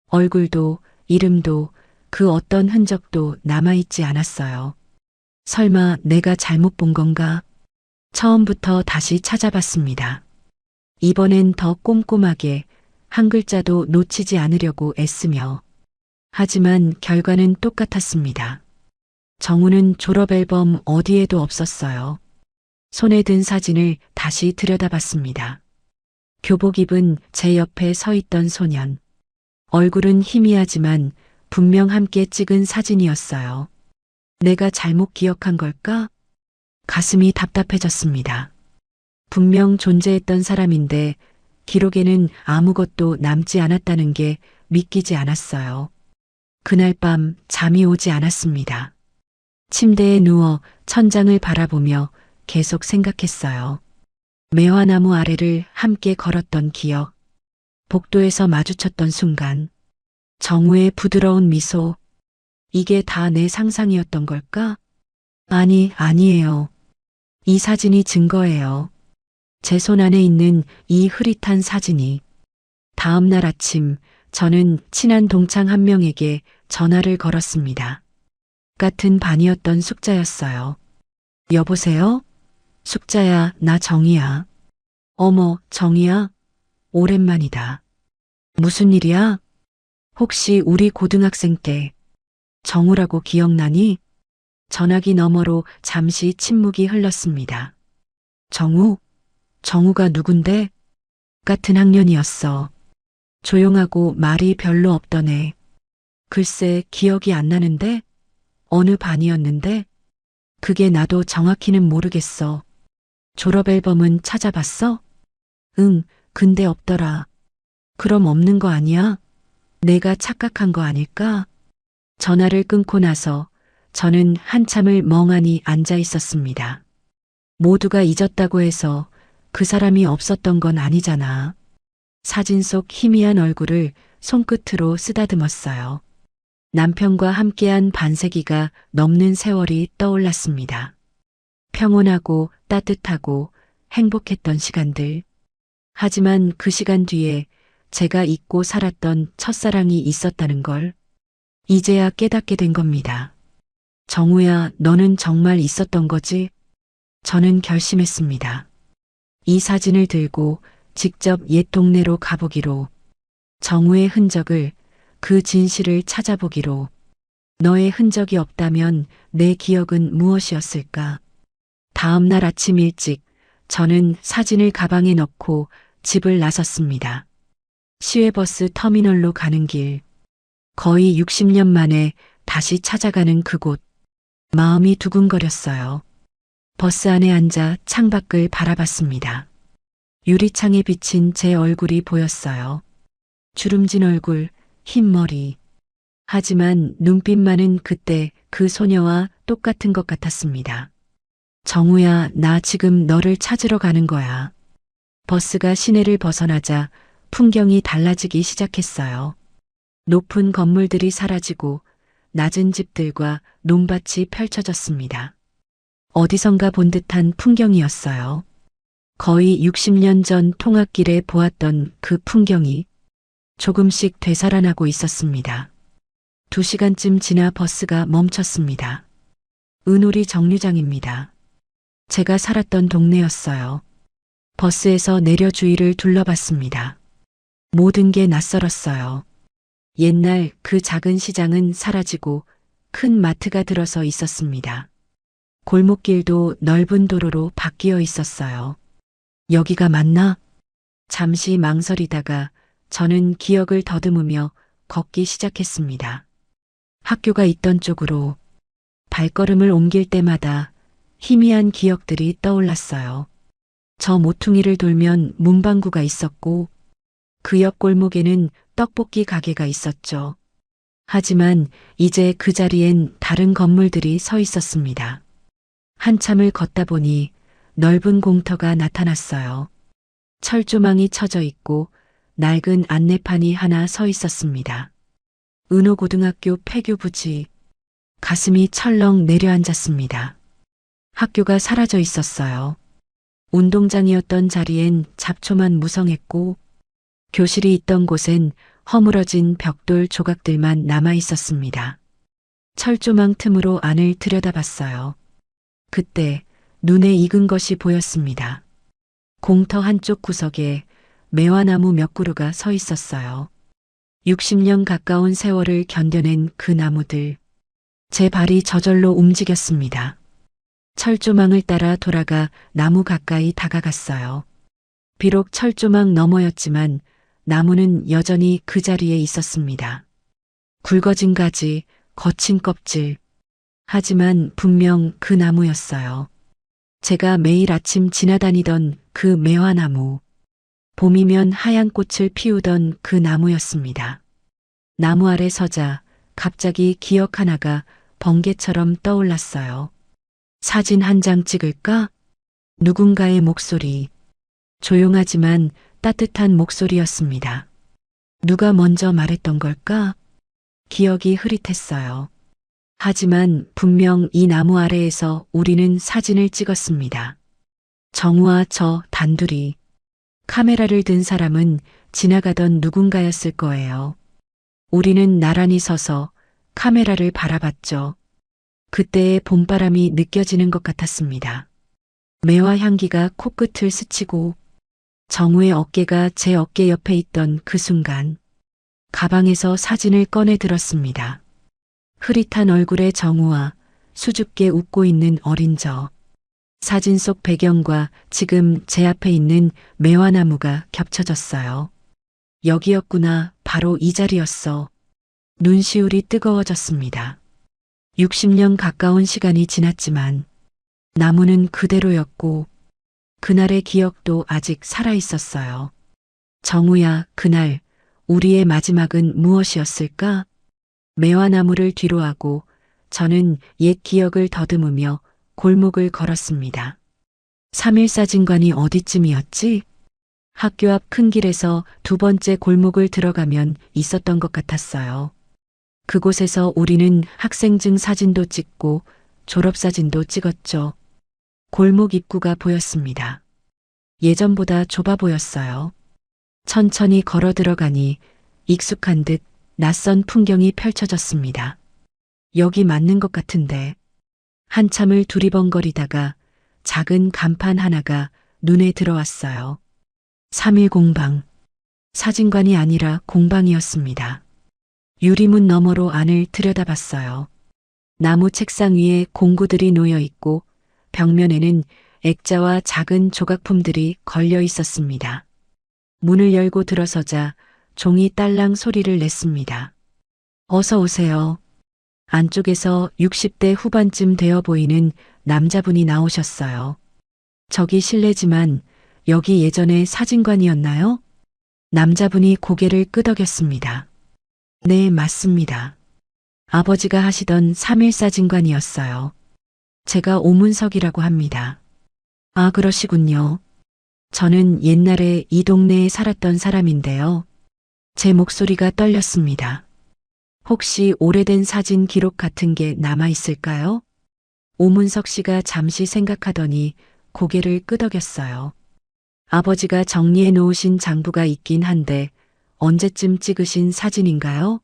얼굴도 이름도 그 어떤 흔적도 남아있지 않았어요. 설마 내가 잘못 본 건가? 처음부터 다시 찾아봤습니다. 이번엔 더 꼼꼼하게 한 글자도 놓치지 않으려고 애쓰며. 하지만 결과는 똑같았습니다. 정우는 졸업 앨범 어디에도 없었어요. 손에 든 사진을 다시 들여다봤습니다. 교복 입은 제 옆에 서 있던 소년. 얼굴은 희미하지만 분명 함께 찍은 사진이었어요. 내가 잘못 기억한 걸까? 가슴이 답답해졌습니다. 분명 존재했던 사람인데 기록에는 아무것도 남지 않았다는 게 믿기지 않았어요. 그날 밤 잠이 오지 않았습니다. 침대에 누워 천장을 바라보며 계속 생각했어요. 매화나무 아래를 함께 걸었던 기억, 복도에서 마주쳤던 순간, 정우의 부드러운 미소, 이게 다 내 상상이었던 걸까? 아니에요. 이 사진이 증거예요. 제 손 안에 있는 이 흐릿한 사진이. 다음 날 아침 저는 친한 동창 한 명에게 전화를 걸었습니다. 같은 반이었던 숙자였어요. 여보세요? 숙자야, 나 정이야. 어머, 정이야? 오랜만이다. 무슨 일이야? 혹시 우리 고등학생 때 정우라고 기억나니? 전화기 너머로 잠시 침묵이 흘렀습니다. 정우가 누군데? 같은 학년이었어. 조용하고 말이 별로 없던 애. 글쎄, 기억이 안 나는데? 어느 반이었는데? 그게 나도 정확히는 모르겠어. 졸업 앨범은 찾아봤어? 응, 근데 없더라. 그럼 없는 거 아니야? 내가 착각한 거 아닐까? 전화를 끊고 나서 저는 한참을 멍하니 앉아 있었습니다. 모두가 잊었다고 해서 그 사람이 없었던 건 아니잖아. 사진 속 희미한 얼굴을 손끝으로 쓰다듬었어요. 남편과 함께한 반세기가 넘는 세월이 떠올랐습니다. 평온하고 따뜻하고 행복했던 시간들. 하지만 그 시간 뒤에 제가 잊고 살았던 첫사랑이 있었다는 걸 이제야 깨닫게 된 겁니다. 정우야, 너는 정말 있었던 거지? 저는 결심했습니다. 이 사진을 들고 직접 옛 동네로 가보기로, 정우의 흔적을, 그 진실을 찾아보기로. 너의 흔적이 없다면 내 기억은 무엇이었을까? 다음 날 아침 일찍 저는 사진을 가방에 넣고 집을 나섰습니다. 시외버스 터미널로 가는 길. 거의 60년 만에 다시 찾아가는 그곳. 마음이 두근거렸어요. 버스 안에 앉아 창밖을 바라봤습니다. 유리창에 비친 제 얼굴이 보였어요. 주름진 얼굴, 흰 머리. 하지만 눈빛만은 그때 그 소녀와 똑같은 것 같았습니다. 정우야, 나 지금 너를 찾으러 가는 거야. 버스가 시내를 벗어나자 풍경이 달라지기 시작했어요. 높은 건물들이 사라지고 낮은 집들과 논밭이 펼쳐졌습니다. 어디선가 본 듯한 풍경이었어요. 거의 60년 전 통학길에 보았던 그 풍경이 조금씩 되살아나고 있었습니다. 2시간쯤 지나 버스가 멈췄습니다. 은오리 정류장입니다. 제가 살았던 동네였어요. 버스에서 내려 주위를 둘러봤습니다. 모든 게 낯설었어요. 옛날 그 작은 시장은 사라지고 큰 마트가 들어서 있었습니다. 골목길도 넓은 도로로 바뀌어 있었어요. 여기가 맞나? 잠시 망설이다가 저는 기억을 더듬으며 걷기 시작했습니다. 학교가 있던 쪽으로. 발걸음을 옮길 때마다 희미한 기억들이 떠올랐어요. 저 모퉁이를 돌면 문방구가 있었고 그 옆 골목에는 떡볶이 가게가 있었죠. 하지만 이제 그 자리엔 다른 건물들이 서 있었습니다. 한참을 걷다 보니 넓은 공터가 나타났어요. 철조망이 쳐져 있고 낡은 안내판이 하나 서 있었습니다. 은호고등학교 폐교 부지. 가슴이 철렁 내려앉았습니다. 학교가 사라져 있었어요. 운동장이었던 자리엔 잡초만 무성했고 교실이 있던 곳엔 허물어진 벽돌 조각들만 남아 있었습니다. 철조망 틈으로 안을 들여다봤어요. 그때 눈에 익은 것이 보였습니다. 공터 한쪽 구석에 매화나무 몇 그루가 서 있었어요. 60년 가까운 세월을 견뎌낸 그 나무들. 제 발이 저절로 움직였습니다. 철조망을 따라 돌아가 나무 가까이 다가갔어요. 비록 철조망 너머였지만 나무는 여전히 그 자리에 있었습니다. 굵어진 가지, 거친 껍질. 하지만 분명 그 나무였어요. 제가 매일 아침 지나다니던 그 매화나무. 봄이면 하얀 꽃을 피우던 그 나무였습니다. 나무 아래 서자 갑자기 기억 하나가 번개처럼 떠올랐어요. 사진 한 장 찍을까? 누군가의 목소리. 조용하지만 따뜻한 목소리였습니다. 누가 먼저 말했던 걸까? 기억이 흐릿했어요. 하지만 분명 이 나무 아래에서 우리는 사진을 찍었습니다. 정우와 저 단둘이. 카메라를 든 사람은 지나가던 누군가였을 거예요. 우리는 나란히 서서 카메라를 바라봤죠. 그때의 봄바람이 느껴지는 것 같았습니다. 매화 향기가 코끝을 스치고 정우의 어깨가 제 어깨 옆에 있던 그 순간 가방에서 사진을 꺼내 들었습니다. 흐릿한 얼굴의 정우와 수줍게 웃고 있는 어린 저. 사진 속 배경과 지금 제 앞에 있는 매화나무가 겹쳐졌어요. 여기였구나, 바로 이 자리였어. 눈시울이 뜨거워졌습니다. 60년 가까운 시간이 지났지만 나무는 그대로였고 그날의 기억도 아직 살아 있었어요. 정우야, 그날 우리의 마지막은 무엇이었을까? 매화나무를 뒤로하고 저는 옛 기억을 더듬으며 골목을 걸었습니다. 3.14진관이 어디쯤이었지? 학교 앞 큰 길에서 2번째 골목을 들어가면 있었던 것 같았어요. 그곳에서 우리는 학생증 사진도 찍고 졸업사진도 찍었죠. 골목 입구가 보였습니다. 예전보다 좁아 보였어요. 천천히 걸어 들어가니 익숙한 듯 낯선 풍경이 펼쳐졌습니다. 여기 맞는 것 같은데. 한참을 두리번거리다가 작은 간판 하나가 눈에 들어왔어요. 3일 공방. 사진관이 아니라 공방이었습니다. 유리문 너머로 안을 들여다봤어요. 나무 책상 위에 공구들이 놓여 있고 벽면에는 액자와 작은 조각품들이 걸려 있었습니다. 문을 열고 들어서자 종이 딸랑 소리를 냈습니다. 어서 오세요. 안쪽에서 60대 후반쯤 되어 보이는 남자분이 나오셨어요. 저기 실례지만 여기 예전에 사진관이었나요? 남자분이 고개를 끄덕였습니다. 네, 맞습니다. 아버지가 하시던 3일 사진관이었어요. 제가 오문석이라고 합니다. 아, 그러시군요. 저는 옛날에 이 동네에 살았던 사람인데요. 제 목소리가 떨렸습니다. 혹시 오래된 사진 기록 같은 게 남아 있을까요? 오문석 씨가 잠시 생각하더니 고개를 끄덕였어요. 아버지가 정리해 놓으신 장부가 있긴 한데 언제쯤 찍으신 사진인가요?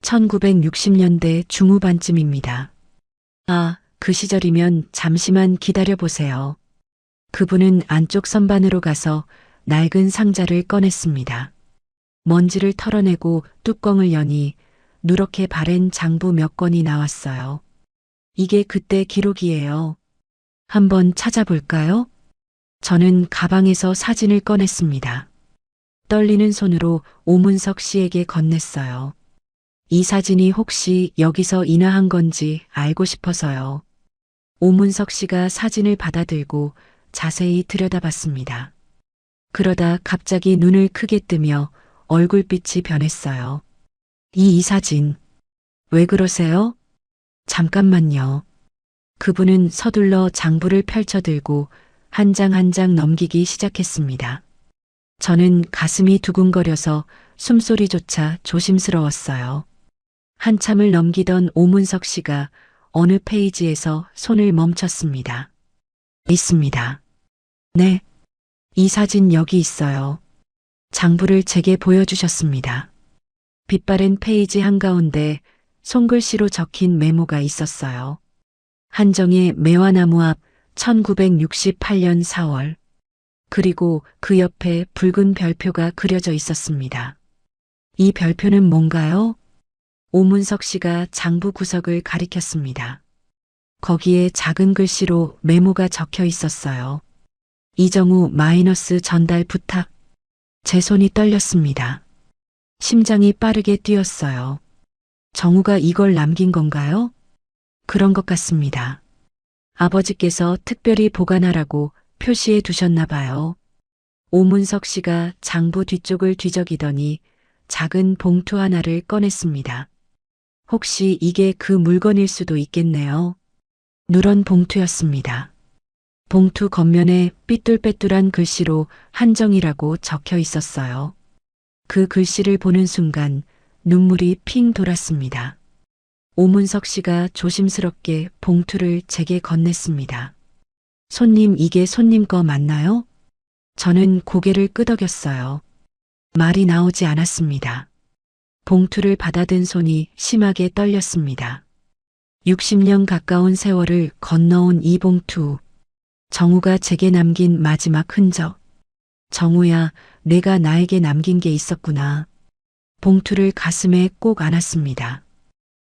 1960년대 중후반쯤입니다. 아, 그 시절이면 잠시만 기다려 보세요. 그분은 안쪽 선반으로 가서 낡은 상자를 꺼냈습니다. 먼지를 털어내고 뚜껑을 여니 누렇게 바랜 장부 몇 권이 나왔어요. 이게 그때 기록이에요. 한번 찾아볼까요? 저는 가방에서 사진을 꺼냈습니다. 떨리는 손으로 오문석 씨에게 건넸어요. 이 사진이 혹시 여기서 인화한 건지 알고 싶어서요. 오문석 씨가 사진을 받아들고 자세히 들여다봤습니다. 그러다 갑자기 눈을 크게 뜨며 얼굴빛이 변했어요. 이 사진. 왜 그러세요? 잠깐만요. 그분은 서둘러 장부를 펼쳐들고 한 장 한 장 넘기기 시작했습니다. 저는 가슴이 두근거려서 숨소리조차 조심스러웠어요. 한참을 넘기던 오문석 씨가 어느 페이지에서 손을 멈췄습니다. 있습니다. 네. 이 사진 여기 있어요. 장부를 제게 보여주셨습니다. 빛바랜 페이지 한가운데 손글씨로 적힌 메모가 있었어요. 한정의 매화나무 앞 1968년 4월. 그리고 그 옆에 붉은 별표가 그려져 있었습니다. 이 별표는 뭔가요? 오문석 씨가 장부 구석을 가리켰습니다. 거기에 작은 글씨로 메모가 적혀 있었어요. 이정우 마이너스 전달 부탁. 제 손이 떨렸습니다. 심장이 빠르게 뛰었어요. 정우가 이걸 남긴 건가요? 그런 것 같습니다. 아버지께서 특별히 보관하라고 표시해 두셨나 봐요. 오문석 씨가 장부 뒤쪽을 뒤적이더니 작은 봉투 하나를 꺼냈습니다. 혹시 이게 그 물건일 수도 있겠네요. 누런 봉투였습니다. 봉투 겉면에 삐뚤빼뚤한 글씨로 한정이라고 적혀 있었어요. 그 글씨를 보는 순간 눈물이 핑 돌았습니다. 오문석 씨가 조심스럽게 봉투를 제게 건넸습니다. 손님, 이게 손님 거 맞나요? 저는 고개를 끄덕였어요. 말이 나오지 않았습니다. 봉투를 받아든 손이 심하게 떨렸습니다. 60년 가까운 세월을 건너온 이 봉투. 정우가 제게 남긴 마지막 흔적. 정우야, 내가 나에게 남긴 게 있었구나. 봉투를 가슴에 꼭 안았습니다.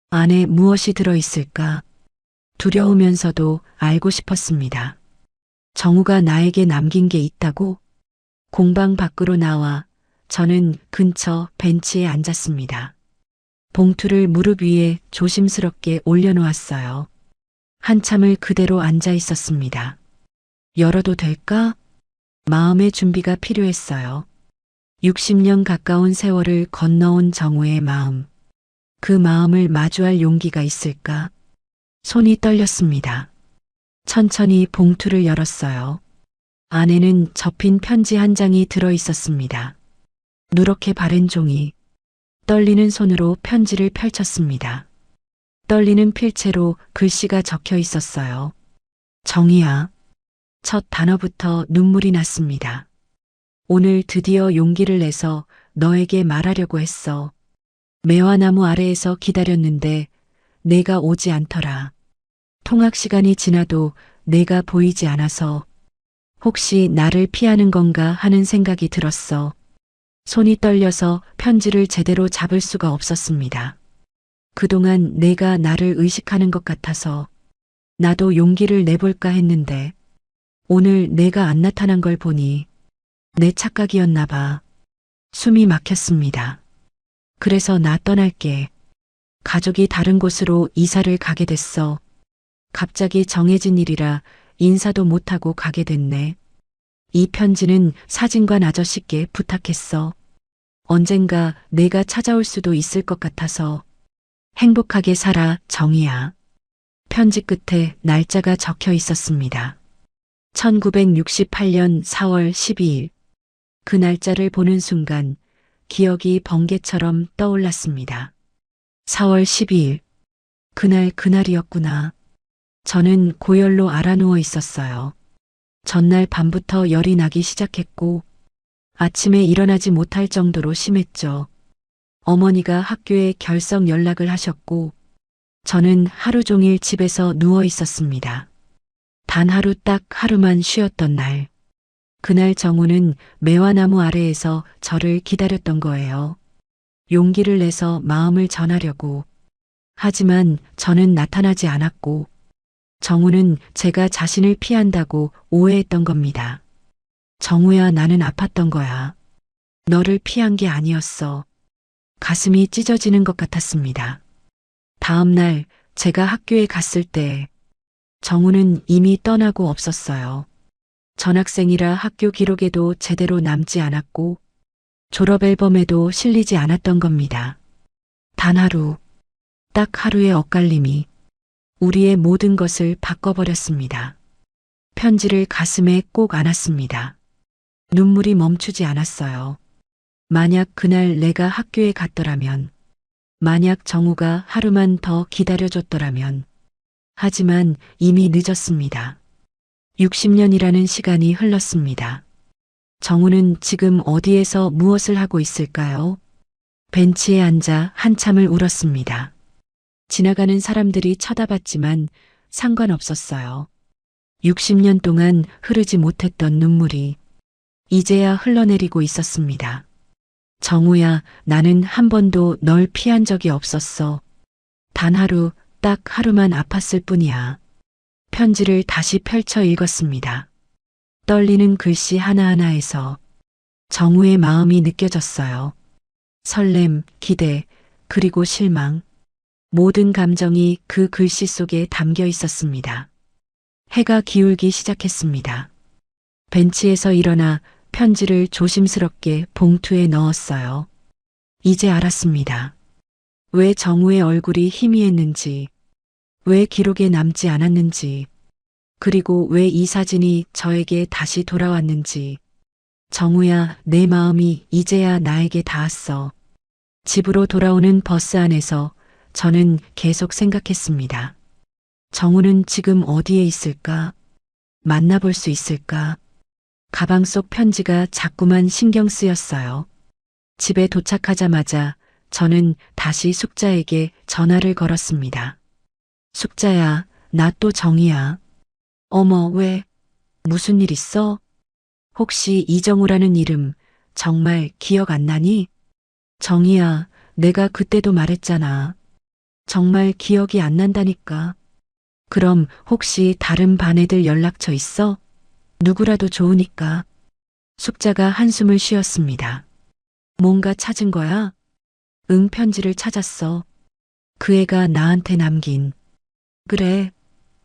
안에 무엇이 들어있을까? 두려우면서도 알고 싶었습니다. 정우가 나에게 남긴 게 있다고? 공방 밖으로 나와 저는 근처 벤치에 앉았습니다. 봉투를 무릎 위에 조심스럽게 올려놓았어요. 한참을 그대로 앉아 있었습니다. 열어도 될까? 마음의 준비가 필요했어요. 60년 가까운 세월을 건너온 정우의 마음. 그 마음을 마주할 용기가 있을까? 손이 떨렸습니다. 천천히 봉투를 열었어요. 안에는 접힌 편지 한 장이 들어 있었습니다. 누렇게 바랜 종이. 떨리는 손으로 편지를 펼쳤습니다. 떨리는 필체로 글씨가 적혀 있었어요. 정희야. 첫 단어부터 눈물이 났습니다. 오늘 드디어 용기를 내서 너에게 말하려고 했어. 매화나무 아래에서 기다렸는데 내가 오지 않더라. 통학 시간이 지나도 내가 보이지 않아서 혹시 나를 피하는 건가 하는 생각이 들었어. 손이 떨려서 편지를 제대로 잡을 수가 없었습니다. 그동안 내가 나를 의식하는 것 같아서 나도 용기를 내볼까 했는데 오늘 내가 안 나타난 걸 보니 내 착각이었나 봐. 숨이 막혔습니다. 그래서 나 떠날게. 가족이 다른 곳으로 이사를 가게 됐어. 갑자기 정해진 일이라 인사도 못하고 가게 됐네. 이 편지는 사진관 아저씨께 부탁했어. 언젠가 내가 찾아올 수도 있을 것 같아서. 행복하게 살아, 정희야. 편지 끝에 날짜가 적혀 있었습니다. 1968년 4월 12일. 그 날짜를 보는 순간 기억이 번개처럼 떠올랐습니다. 4월 12일. 그날이었구나. 저는 고열로 알아누워 있었어요. 전날 밤부터 열이 나기 시작했고 아침에 일어나지 못할 정도로 심했죠. 어머니가 학교에 결석 연락을 하셨고 저는 하루 종일 집에서 누워 있었습니다. 단 하루 딱 하루만 쉬었던 날. 그날 정우는 매화나무 아래에서 저를 기다렸던 거예요. 용기를 내서 마음을 전하려고. 하지만 저는 나타나지 않았고 정우는 제가 자신을 피한다고 오해했던 겁니다. 정우야, 나는 아팠던 거야. 너를 피한 게 아니었어. 가슴이 찢어지는 것 같았습니다. 다음 날 제가 학교에 갔을 때 정우는 이미 떠나고 없었어요. 전학생이라 학교 기록에도 제대로 남지 않았고 졸업 앨범에도 실리지 않았던 겁니다. 단 하루, 딱 하루의 엇갈림이 우리의 모든 것을 바꿔버렸습니다. 편지를 가슴에 꼭 안았습니다. 눈물이 멈추지 않았어요. 만약 그날 내가 학교에 갔더라면, 만약 정우가 하루만 더 기다려줬더라면, 하지만 이미 늦었습니다. 60년이라는 시간이 흘렀습니다. 정우는 지금 어디에서 무엇을 하고 있을까요? 벤치에 앉아 한참을 울었습니다. 지나가는 사람들이 쳐다봤지만 상관없었어요. 60년 동안 흐르지 못했던 눈물이 이제야 흘러내리고 있었습니다. 정우야, 나는 한 번도 널 피한 적이 없었어. 단 하루, 딱 하루만 아팠을 뿐이야. 편지를 다시 펼쳐 읽었습니다. 떨리는 글씨 하나하나에서 정우의 마음이 느껴졌어요. 설렘, 기대, 그리고 실망. 모든 감정이 그 글씨 속에 담겨 있었습니다. 해가 기울기 시작했습니다. 벤치에서 일어나 편지를 조심스럽게 봉투에 넣었어요. 이제 알았습니다. 왜 정우의 얼굴이 희미했는지, 왜 기록에 남지 않았는지, 그리고 왜 이 사진이 저에게 다시 돌아왔는지. 정우야, 내 마음이 이제야 나에게 닿았어. 집으로 돌아오는 버스 안에서 저는 계속 생각했습니다. 정우는 지금 어디에 있을까? 만나볼 수 있을까? 가방 속 편지가 자꾸만 신경 쓰였어요. 집에 도착하자마자 저는 다시 숙자에게 전화를 걸었습니다. 숙자야, 나 또 정이야. 어머, 왜? 무슨 일 있어? 혹시 이정우라는 이름 정말 기억 안 나니? 정이야, 내가 그때도 말했잖아. 정말 기억이 안 난다니까. 그럼 혹시 다른 반 애들 연락처 있어? 누구라도 좋으니까. 숙자가 한숨을 쉬었습니다. 뭔가 찾은 거야? 응, 편지를 찾았어. 그 애가 나한테 남긴. 그래.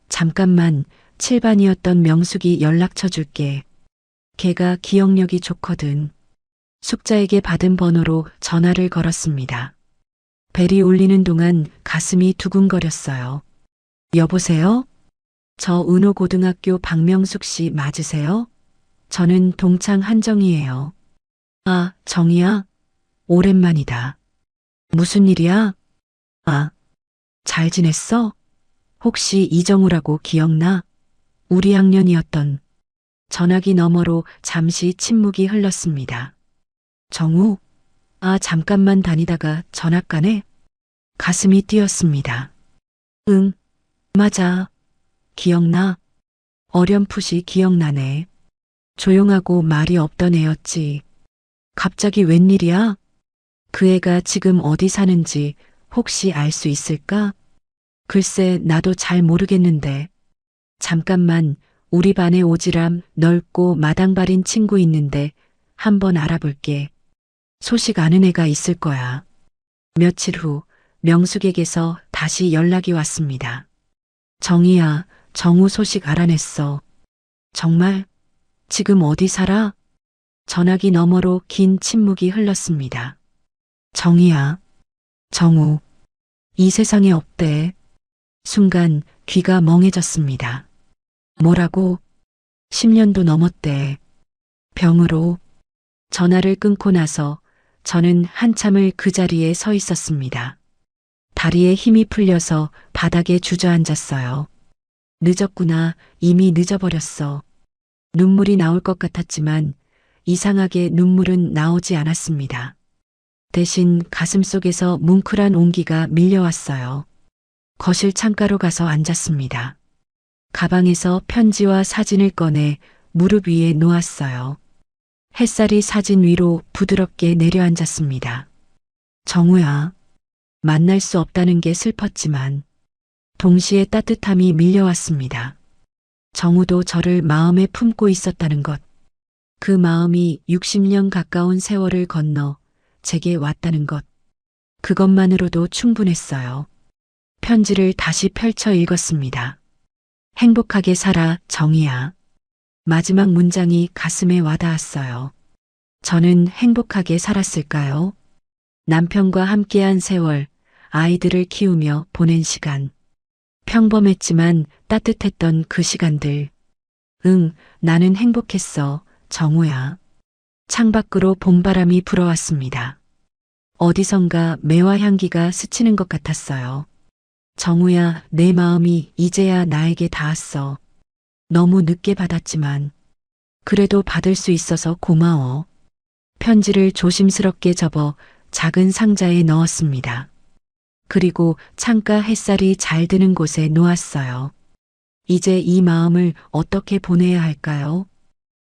잠깐만, 7반이었던 명숙이 연락처 줄게. 걔가 기억력이 좋거든. 숙자에게 받은 번호로 전화를 걸었습니다. 벨이 울리는 동안 가슴이 두근거렸어요. 여보세요? 저 은호고등학교 박명숙 씨 맞으세요? 저는 동창 한정이에요. 아, 정이야? 오랜만이다. 무슨 일이야? 아, 잘 지냈어? 혹시 이정우라고 기억나? 우리 학년이었던. 전화기 너머로 잠시 침묵이 흘렀습니다. 정우? 아, 잠깐만 다니다가 전학가네? 가슴이 뛰었습니다. 응, 맞아. 기억나? 어렴풋이 기억나네. 조용하고 말이 없던 애였지. 갑자기 웬일이야? 그 애가 지금 어디 사는지 혹시 알 수 있을까? 글쎄, 나도 잘 모르겠는데. 잠깐만, 우리 반에 오지랖 넓고 마당발인 친구 있는데 한번 알아볼게. 소식 아는 애가 있을 거야. 며칠 후 명숙에게서 다시 연락이 왔습니다. 정희야, 정우 소식 알아냈어. 정말? 지금 어디 살아? 전화기 너머로 긴 침묵이 흘렀습니다. 정희야, 정우, 이 세상에 없대. 순간 귀가 멍해졌습니다. 뭐라고? 10년도 넘었대. 병으로. 전화를 끊고 나서 저는 한참을 그 자리에 서 있었습니다. 다리에 힘이 풀려서 바닥에 주저앉았어요. 늦었구나. 이미 늦어버렸어. 눈물이 나올 것 같았지만 이상하게 눈물은 나오지 않았습니다. 대신 가슴속에서 뭉클한 온기가 밀려왔어요. 거실 창가로 가서 앉았습니다. 가방에서 편지와 사진을 꺼내 무릎 위에 놓았어요. 햇살이 사진 위로 부드럽게 내려앉았습니다. 정우야, 만날 수 없다는 게 슬펐지만 동시에 따뜻함이 밀려왔습니다. 정우도 저를 마음에 품고 있었다는 것. 그 마음이 60년 가까운 세월을 건너 제게 왔다는 것. 그것만으로도 충분했어요. 편지를 다시 펼쳐 읽었습니다. 행복하게 살아, 정희야. 마지막 문장이 가슴에 와닿았어요. 저는 행복하게 살았을까요? 남편과 함께한 세월, 아이들을 키우며 보낸 시간. 평범했지만 따뜻했던 그 시간들. 응, 나는 행복했어, 정우야. 창밖으로 봄바람이 불어왔습니다. 어디선가 매화 향기가 스치는 것 같았어요. 정우야, 내 마음이 이제야 나에게 닿았어. 너무 늦게 받았지만 그래도 받을 수 있어서 고마워. 편지를 조심스럽게 접어 작은 상자에 넣었습니다. 그리고 창가 햇살이 잘 드는 곳에 놓았어요. 이제 이 마음을 어떻게 보내야 할까요?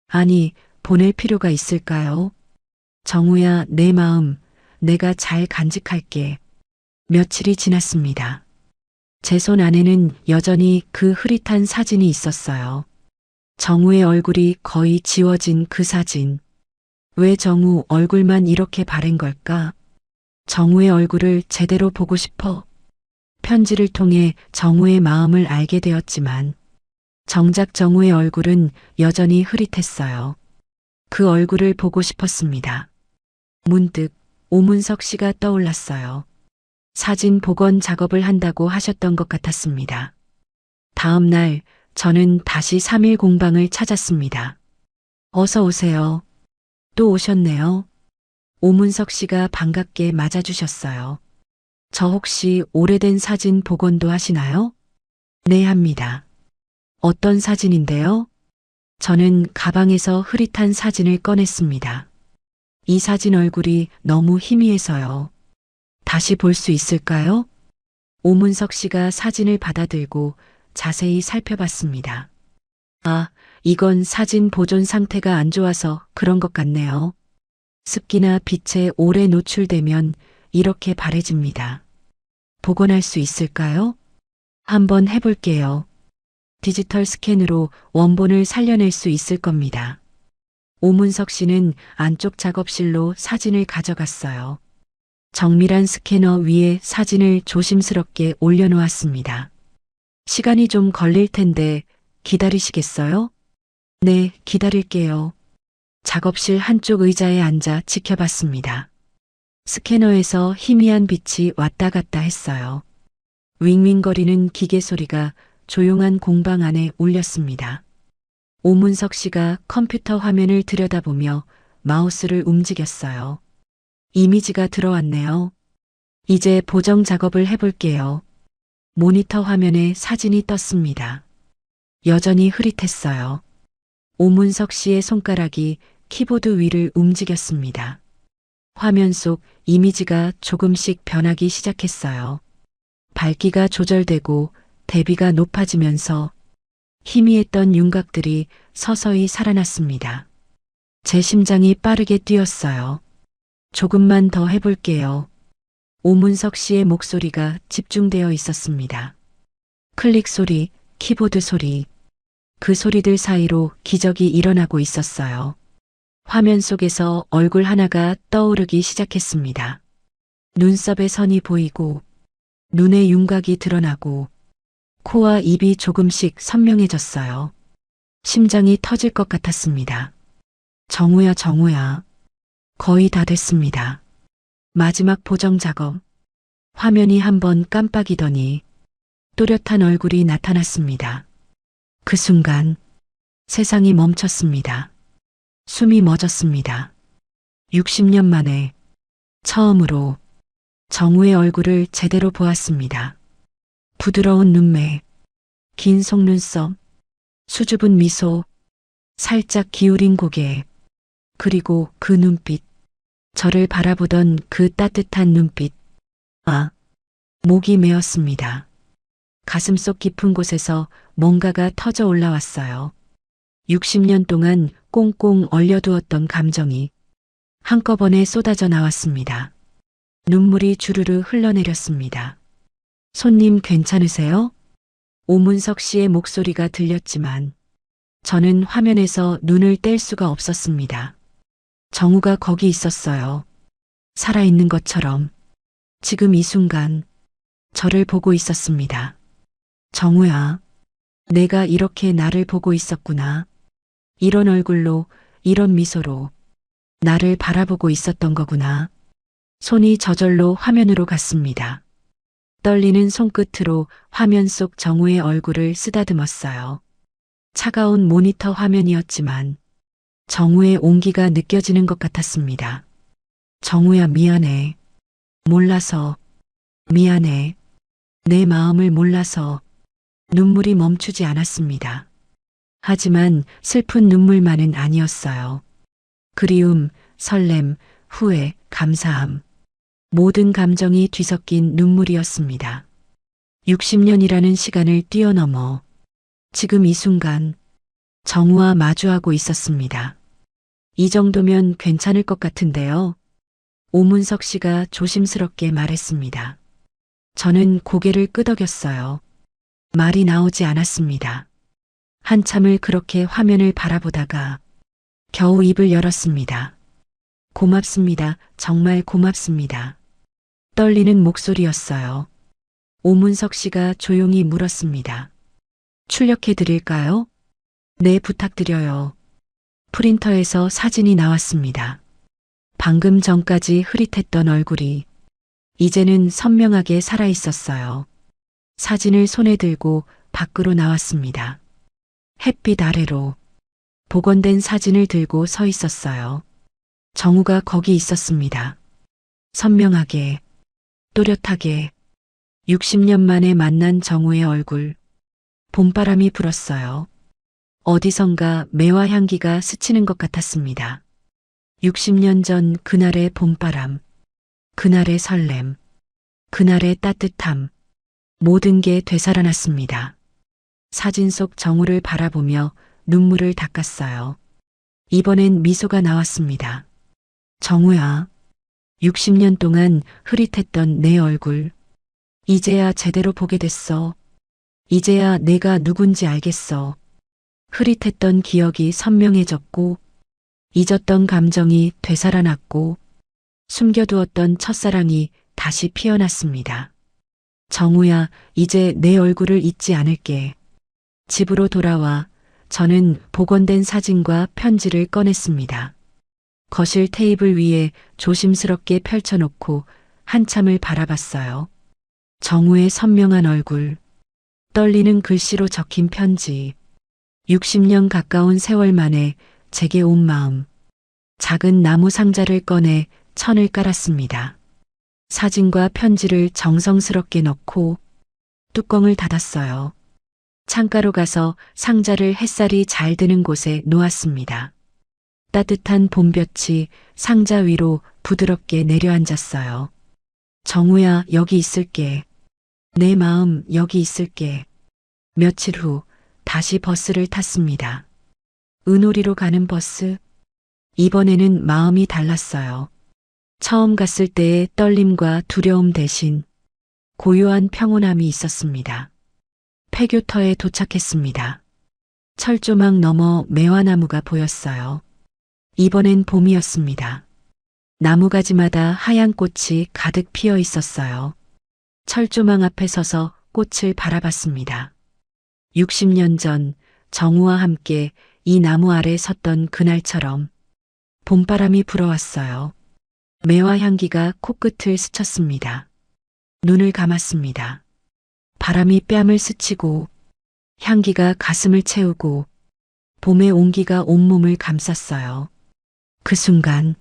아니, 보낼 필요가 있을까요? 정우야, 내 마음, 내가 잘 간직할게. 며칠이 지났습니다. 제 손 안에는 여전히 그 흐릿한 사진이 있었어요. 정우의 얼굴이 거의 지워진 그 사진. 왜 정우 얼굴만 이렇게 바랜 걸까? 정우의 얼굴을 제대로 보고 싶어. 편지를 통해 정우의 마음을 알게 되었지만 정작 정우의 얼굴은 여전히 흐릿했어요. 그 얼굴을 보고 싶었습니다. 문득 오문석 씨가 떠올랐어요. 사진 복원 작업을 한다고 하셨던 것 같았습니다. 다음 날 저는 다시 3일 공방을 찾았습니다. 어서 오세요. 또 오셨네요. 오문석 씨가 반갑게 맞아주셨어요. 저 혹시 오래된 사진 복원도 하시나요? 네, 합니다. 어떤 사진인데요? 저는 가방에서 흐릿한 사진을 꺼냈습니다. 이 사진 얼굴이 너무 희미해서요. 다시 볼 수 있을까요? 오문석 씨가 사진을 받아들고 자세히 살펴봤습니다. 아, 이건 사진 보존 상태가 안 좋아서 그런 것 같네요. 습기나 빛에 오래 노출되면 이렇게 바래집니다. 복원할 수 있을까요? 한번 해볼게요. 디지털 스캔으로 원본을 살려낼 수 있을 겁니다. 오문석 씨는 안쪽 작업실로 사진을 가져갔어요. 정밀한 스캐너 위에 사진을 조심스럽게 올려놓았습니다. 시간이 좀 걸릴 텐데 기다리시겠어요? 네, 기다릴게요. 작업실 한쪽 의자에 앉아 지켜봤습니다. 스캐너에서 희미한 빛이 왔다 갔다 했어요. 윙윙거리는 기계 소리가 조용한 공방 안에 울렸습니다. 오문석 씨가 컴퓨터 화면을 들여다보며 마우스를 움직였어요. 이미지가 들어왔네요. 이제 보정 작업을 해볼게요. 모니터 화면에 사진이 떴습니다. 여전히 흐릿했어요. 오문석 씨의 손가락이 키보드 위를 움직였습니다. 화면 속 이미지가 조금씩 변하기 시작했어요. 밝기가 조절되고 대비가 높아지면서 희미했던 윤곽들이 서서히 살아났습니다. 제 심장이 빠르게 뛰었어요. 조금만 더 해볼게요. 오문석 씨의 목소리가 집중되어 있었습니다. 클릭 소리, 키보드 소리, 그 소리들 사이로 기적이 일어나고 있었어요. 화면 속에서 얼굴 하나가 떠오르기 시작했습니다. 눈썹의 선이 보이고, 눈의 윤곽이 드러나고, 코와 입이 조금씩 선명해졌어요. 심장이 터질 것 같았습니다. 정우야, 정우야. 거의 다 됐습니다. 마지막 보정 작업. 화면이 한번 깜빡이더니 또렷한 얼굴이 나타났습니다. 그 순간 세상이 멈췄습니다. 숨이 멎었습니다. 60년 만에 처음으로 정우의 얼굴을 제대로 보았습니다. 부드러운 눈매, 긴 속눈썹, 수줍은 미소, 살짝 기울인 고개, 그리고 그 눈빛, 저를 바라보던 그 따뜻한 눈빛. 아, 목이 메었습니다. 가슴속 깊은 곳에서 뭔가가 터져 올라왔어요. 60년 동안 꽁꽁 얼려두었던 감정이 한꺼번에 쏟아져 나왔습니다. 눈물이 주르르 흘러내렸습니다. 손님 괜찮으세요? 오문석 씨의 목소리가 들렸지만 저는 화면에서 눈을 뗄 수가 없었습니다. 정우가 거기 있었어요. 살아있는 것처럼 지금 이 순간 저를 보고 있었습니다. 정우야, 내가 이렇게 나를 보고 있었구나. 이런 얼굴로, 이런 미소로 나를 바라보고 있었던 거구나. 손이 저절로 화면으로 갔습니다. 떨리는 손끝으로 화면 속 정우의 얼굴을 쓰다듬었어요. 차가운 모니터 화면이었지만 정우의 온기가 느껴지는 것 같았습니다. 정우야, 미안해. 몰라서. 미안해. 내 마음을 몰라서. 눈물이 멈추지 않았습니다. 하지만 슬픈 눈물만은 아니었어요. 그리움, 설렘, 후회, 감사함. 모든 감정이 뒤섞인 눈물이었습니다. 60년이라는 시간을 뛰어넘어 지금 이 순간 정우와 마주하고 있었습니다. 이 정도면 괜찮을 것 같은데요. 오문석 씨가 조심스럽게 말했습니다. 저는 고개를 끄덕였어요. 말이 나오지 않았습니다. 한참을 그렇게 화면을 바라보다가 겨우 입을 열었습니다. 고맙습니다. 정말 고맙습니다. 떨리는 목소리였어요. 오문석 씨가 조용히 물었습니다. 출력해 드릴까요? 네, 부탁드려요. 프린터에서 사진이 나왔습니다. 방금 전까지 흐릿했던 얼굴이 이제는 선명하게 살아 있었어요. 사진을 손에 들고 밖으로 나왔습니다. 햇빛 아래로 복원된 사진을 들고 서 있었어요. 정우가 거기 있었습니다. 선명하게, 또렷하게 60년 만에 만난 정우의 얼굴. 봄바람이 불었어요. 어디선가 매화 향기가 스치는 것 같았습니다. 60년 전 그날의 봄바람, 그날의 설렘, 그날의 따뜻함, 모든 게 되살아났습니다. 사진 속 정우를 바라보며 눈물을 닦았어요. 이번엔 미소가 나왔습니다. 정우야, 60년 동안 흐릿했던 내 얼굴, 이제야 제대로 보게 됐어. 이제야 내가 누군지 알겠어. 흐릿했던 기억이 선명해졌고, 잊었던 감정이 되살아났고, 숨겨두었던 첫사랑이 다시 피어났습니다. 정우야, 이제 내 얼굴을 잊지 않을게. 집으로 돌아와 저는 복원된 사진과 편지를 꺼냈습니다. 거실 테이블 위에 조심스럽게 펼쳐놓고 한참을 바라봤어요. 정우의 선명한 얼굴, 떨리는 글씨로 적힌 편지, 60년 가까운 세월 만에 제게 온 마음. 작은 나무 상자를 꺼내 천을 깔았습니다. 사진과 편지를 정성스럽게 넣고 뚜껑을 닫았어요. 창가로 가서 상자를 햇살이 잘 드는 곳에 놓았습니다. 따뜻한 봄볕이 상자 위로 부드럽게 내려앉았어요. 정우야, 여기 있을게. 내 마음 여기 있을게. 며칠 후 다시 버스를 탔습니다. 은오리로 가는 버스. 이번에는 마음이 달랐어요. 처음 갔을 때의 떨림과 두려움 대신 고요한 평온함이 있었습니다. 폐교터에 도착했습니다. 철조망 너머 매화나무가 보였어요. 이번엔 봄이었습니다. 나무가지마다 하얀 꽃이 가득 피어 있었어요. 철조망 앞에 서서 꽃을 바라봤습니다. 60년 전 정우와 함께 이 나무 아래 섰던 그날처럼 봄바람이 불어왔어요. 매화 향기가 코끝을 스쳤습니다. 눈을 감았습니다. 바람이 뺨을 스치고 향기가 가슴을 채우고 봄의 온기가 온몸을 감쌌어요. 그 순간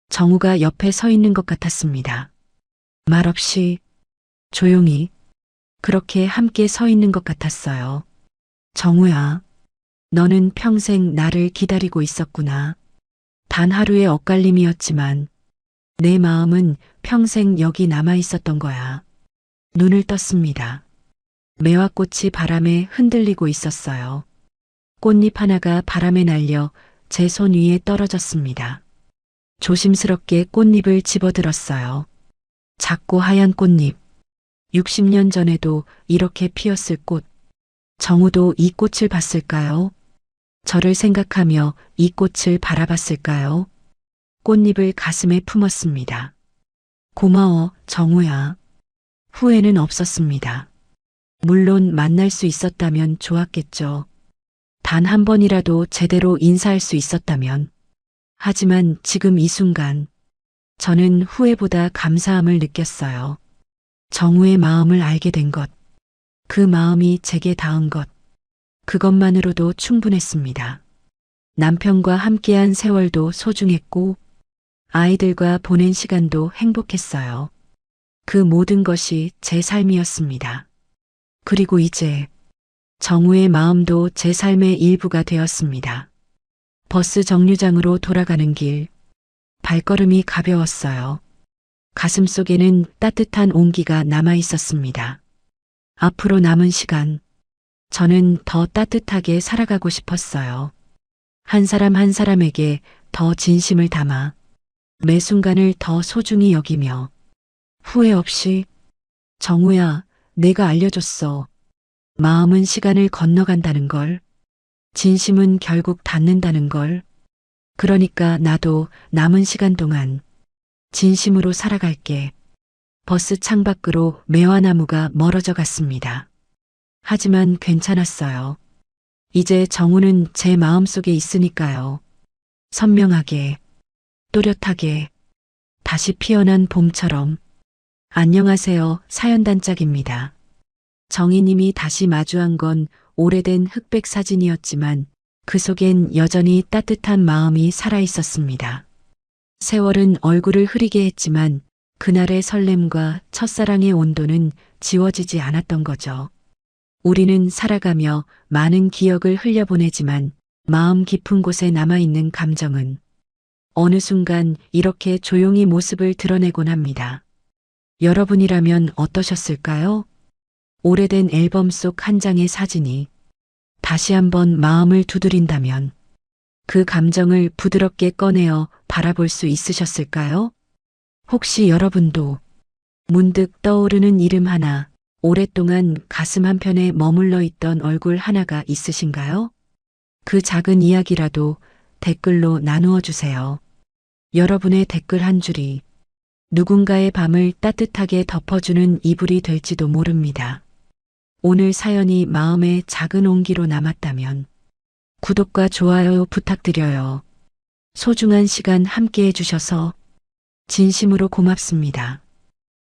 정우가 옆에 서 있는 것 같았습니다. 말없이 조용히 그렇게 함께 서 있는 것 같았어요. 정우야, 너는 평생 나를 기다리고 있었구나. 단 하루의 엇갈림이었지만 내 마음은 평생 여기 남아 있었던 거야. 눈을 떴습니다. 매화꽃이 바람에 흔들리고 있었어요. 꽃잎 하나가 바람에 날려 제 손 위에 떨어졌습니다. 조심스럽게 꽃잎을 집어들었어요. 작고 하얀 꽃잎. 60년 전에도 이렇게 피었을 꽃. 정우도 이 꽃을 봤을까요? 저를 생각하며 이 꽃을 바라봤을까요? 꽃잎을 가슴에 품었습니다. 고마워, 정우야. 후회는 없었습니다. 물론 만날 수 있었다면 좋았겠죠. 단 한 번이라도 제대로 인사할 수 있었다면. 하지만 지금 이 순간 저는 후회보다 감사함을 느꼈어요. 정우의 마음을 알게 된 것, 그 마음이 제게 닿은 것, 그것만으로도 충분했습니다. 남편과 함께한 세월도 소중했고 아이들과 보낸 시간도 행복했어요. 그 모든 것이 제 삶이었습니다. 그리고 이제 정우의 마음도 제 삶의 일부가 되었습니다. 버스 정류장으로 돌아가는 길, 발걸음이 가벼웠어요. 가슴 속에는 따뜻한 온기가 남아 있었습니다. 앞으로 남은 시간, 저는 더 따뜻하게 살아가고 싶었어요. 한 사람 한 사람에게 더 진심을 담아 매 순간을 더 소중히 여기며 후회 없이 정우야, 내가 알려줬어. 마음은 시간을 건너간다는 걸. 진심은 결국 닿는다는 걸. 그러니까 나도 남은 시간 동안 진심으로 살아갈게. 버스 창밖으로 매화나무가 멀어져 갔습니다. 하지만 괜찮았어요. 이제 정우는 제 마음속에 있으니까요. 선명하게, 또렷하게, 다시 피어난 봄처럼. 안녕하세요, 사연단짝입니다. 정희님이 다시 마주한 건 오래된 흑백 사진이었지만 그 속엔 여전히 따뜻한 마음이 살아 있었습니다. 세월은 얼굴을 흐리게 했지만 그날의 설렘과 첫사랑의 온도는 지워지지 않았던 거죠. 우리는 살아가며 많은 기억을 흘려보내지만 마음 깊은 곳에 남아있는 감정은 어느 순간 이렇게 조용히 모습을 드러내곤 합니다. 여러분이라면 어떠셨을까요? 오래된 앨범 속 한 장의 사진이 다시 한번 마음을 두드린다면 그 감정을 부드럽게 꺼내어 바라볼 수 있으셨을까요? 혹시 여러분도 문득 떠오르는 이름 하나, 오랫동안 가슴 한편에 머물러 있던 얼굴 하나가 있으신가요? 그 작은 이야기라도 댓글로 나누어 주세요. 여러분의 댓글 한 줄이 누군가의 밤을 따뜻하게 덮어주는 이불이 될지도 모릅니다. 오늘 사연이 마음의 작은 온기로 남았다면 구독과 좋아요 부탁드려요. 소중한 시간 함께 해주셔서 진심으로 고맙습니다.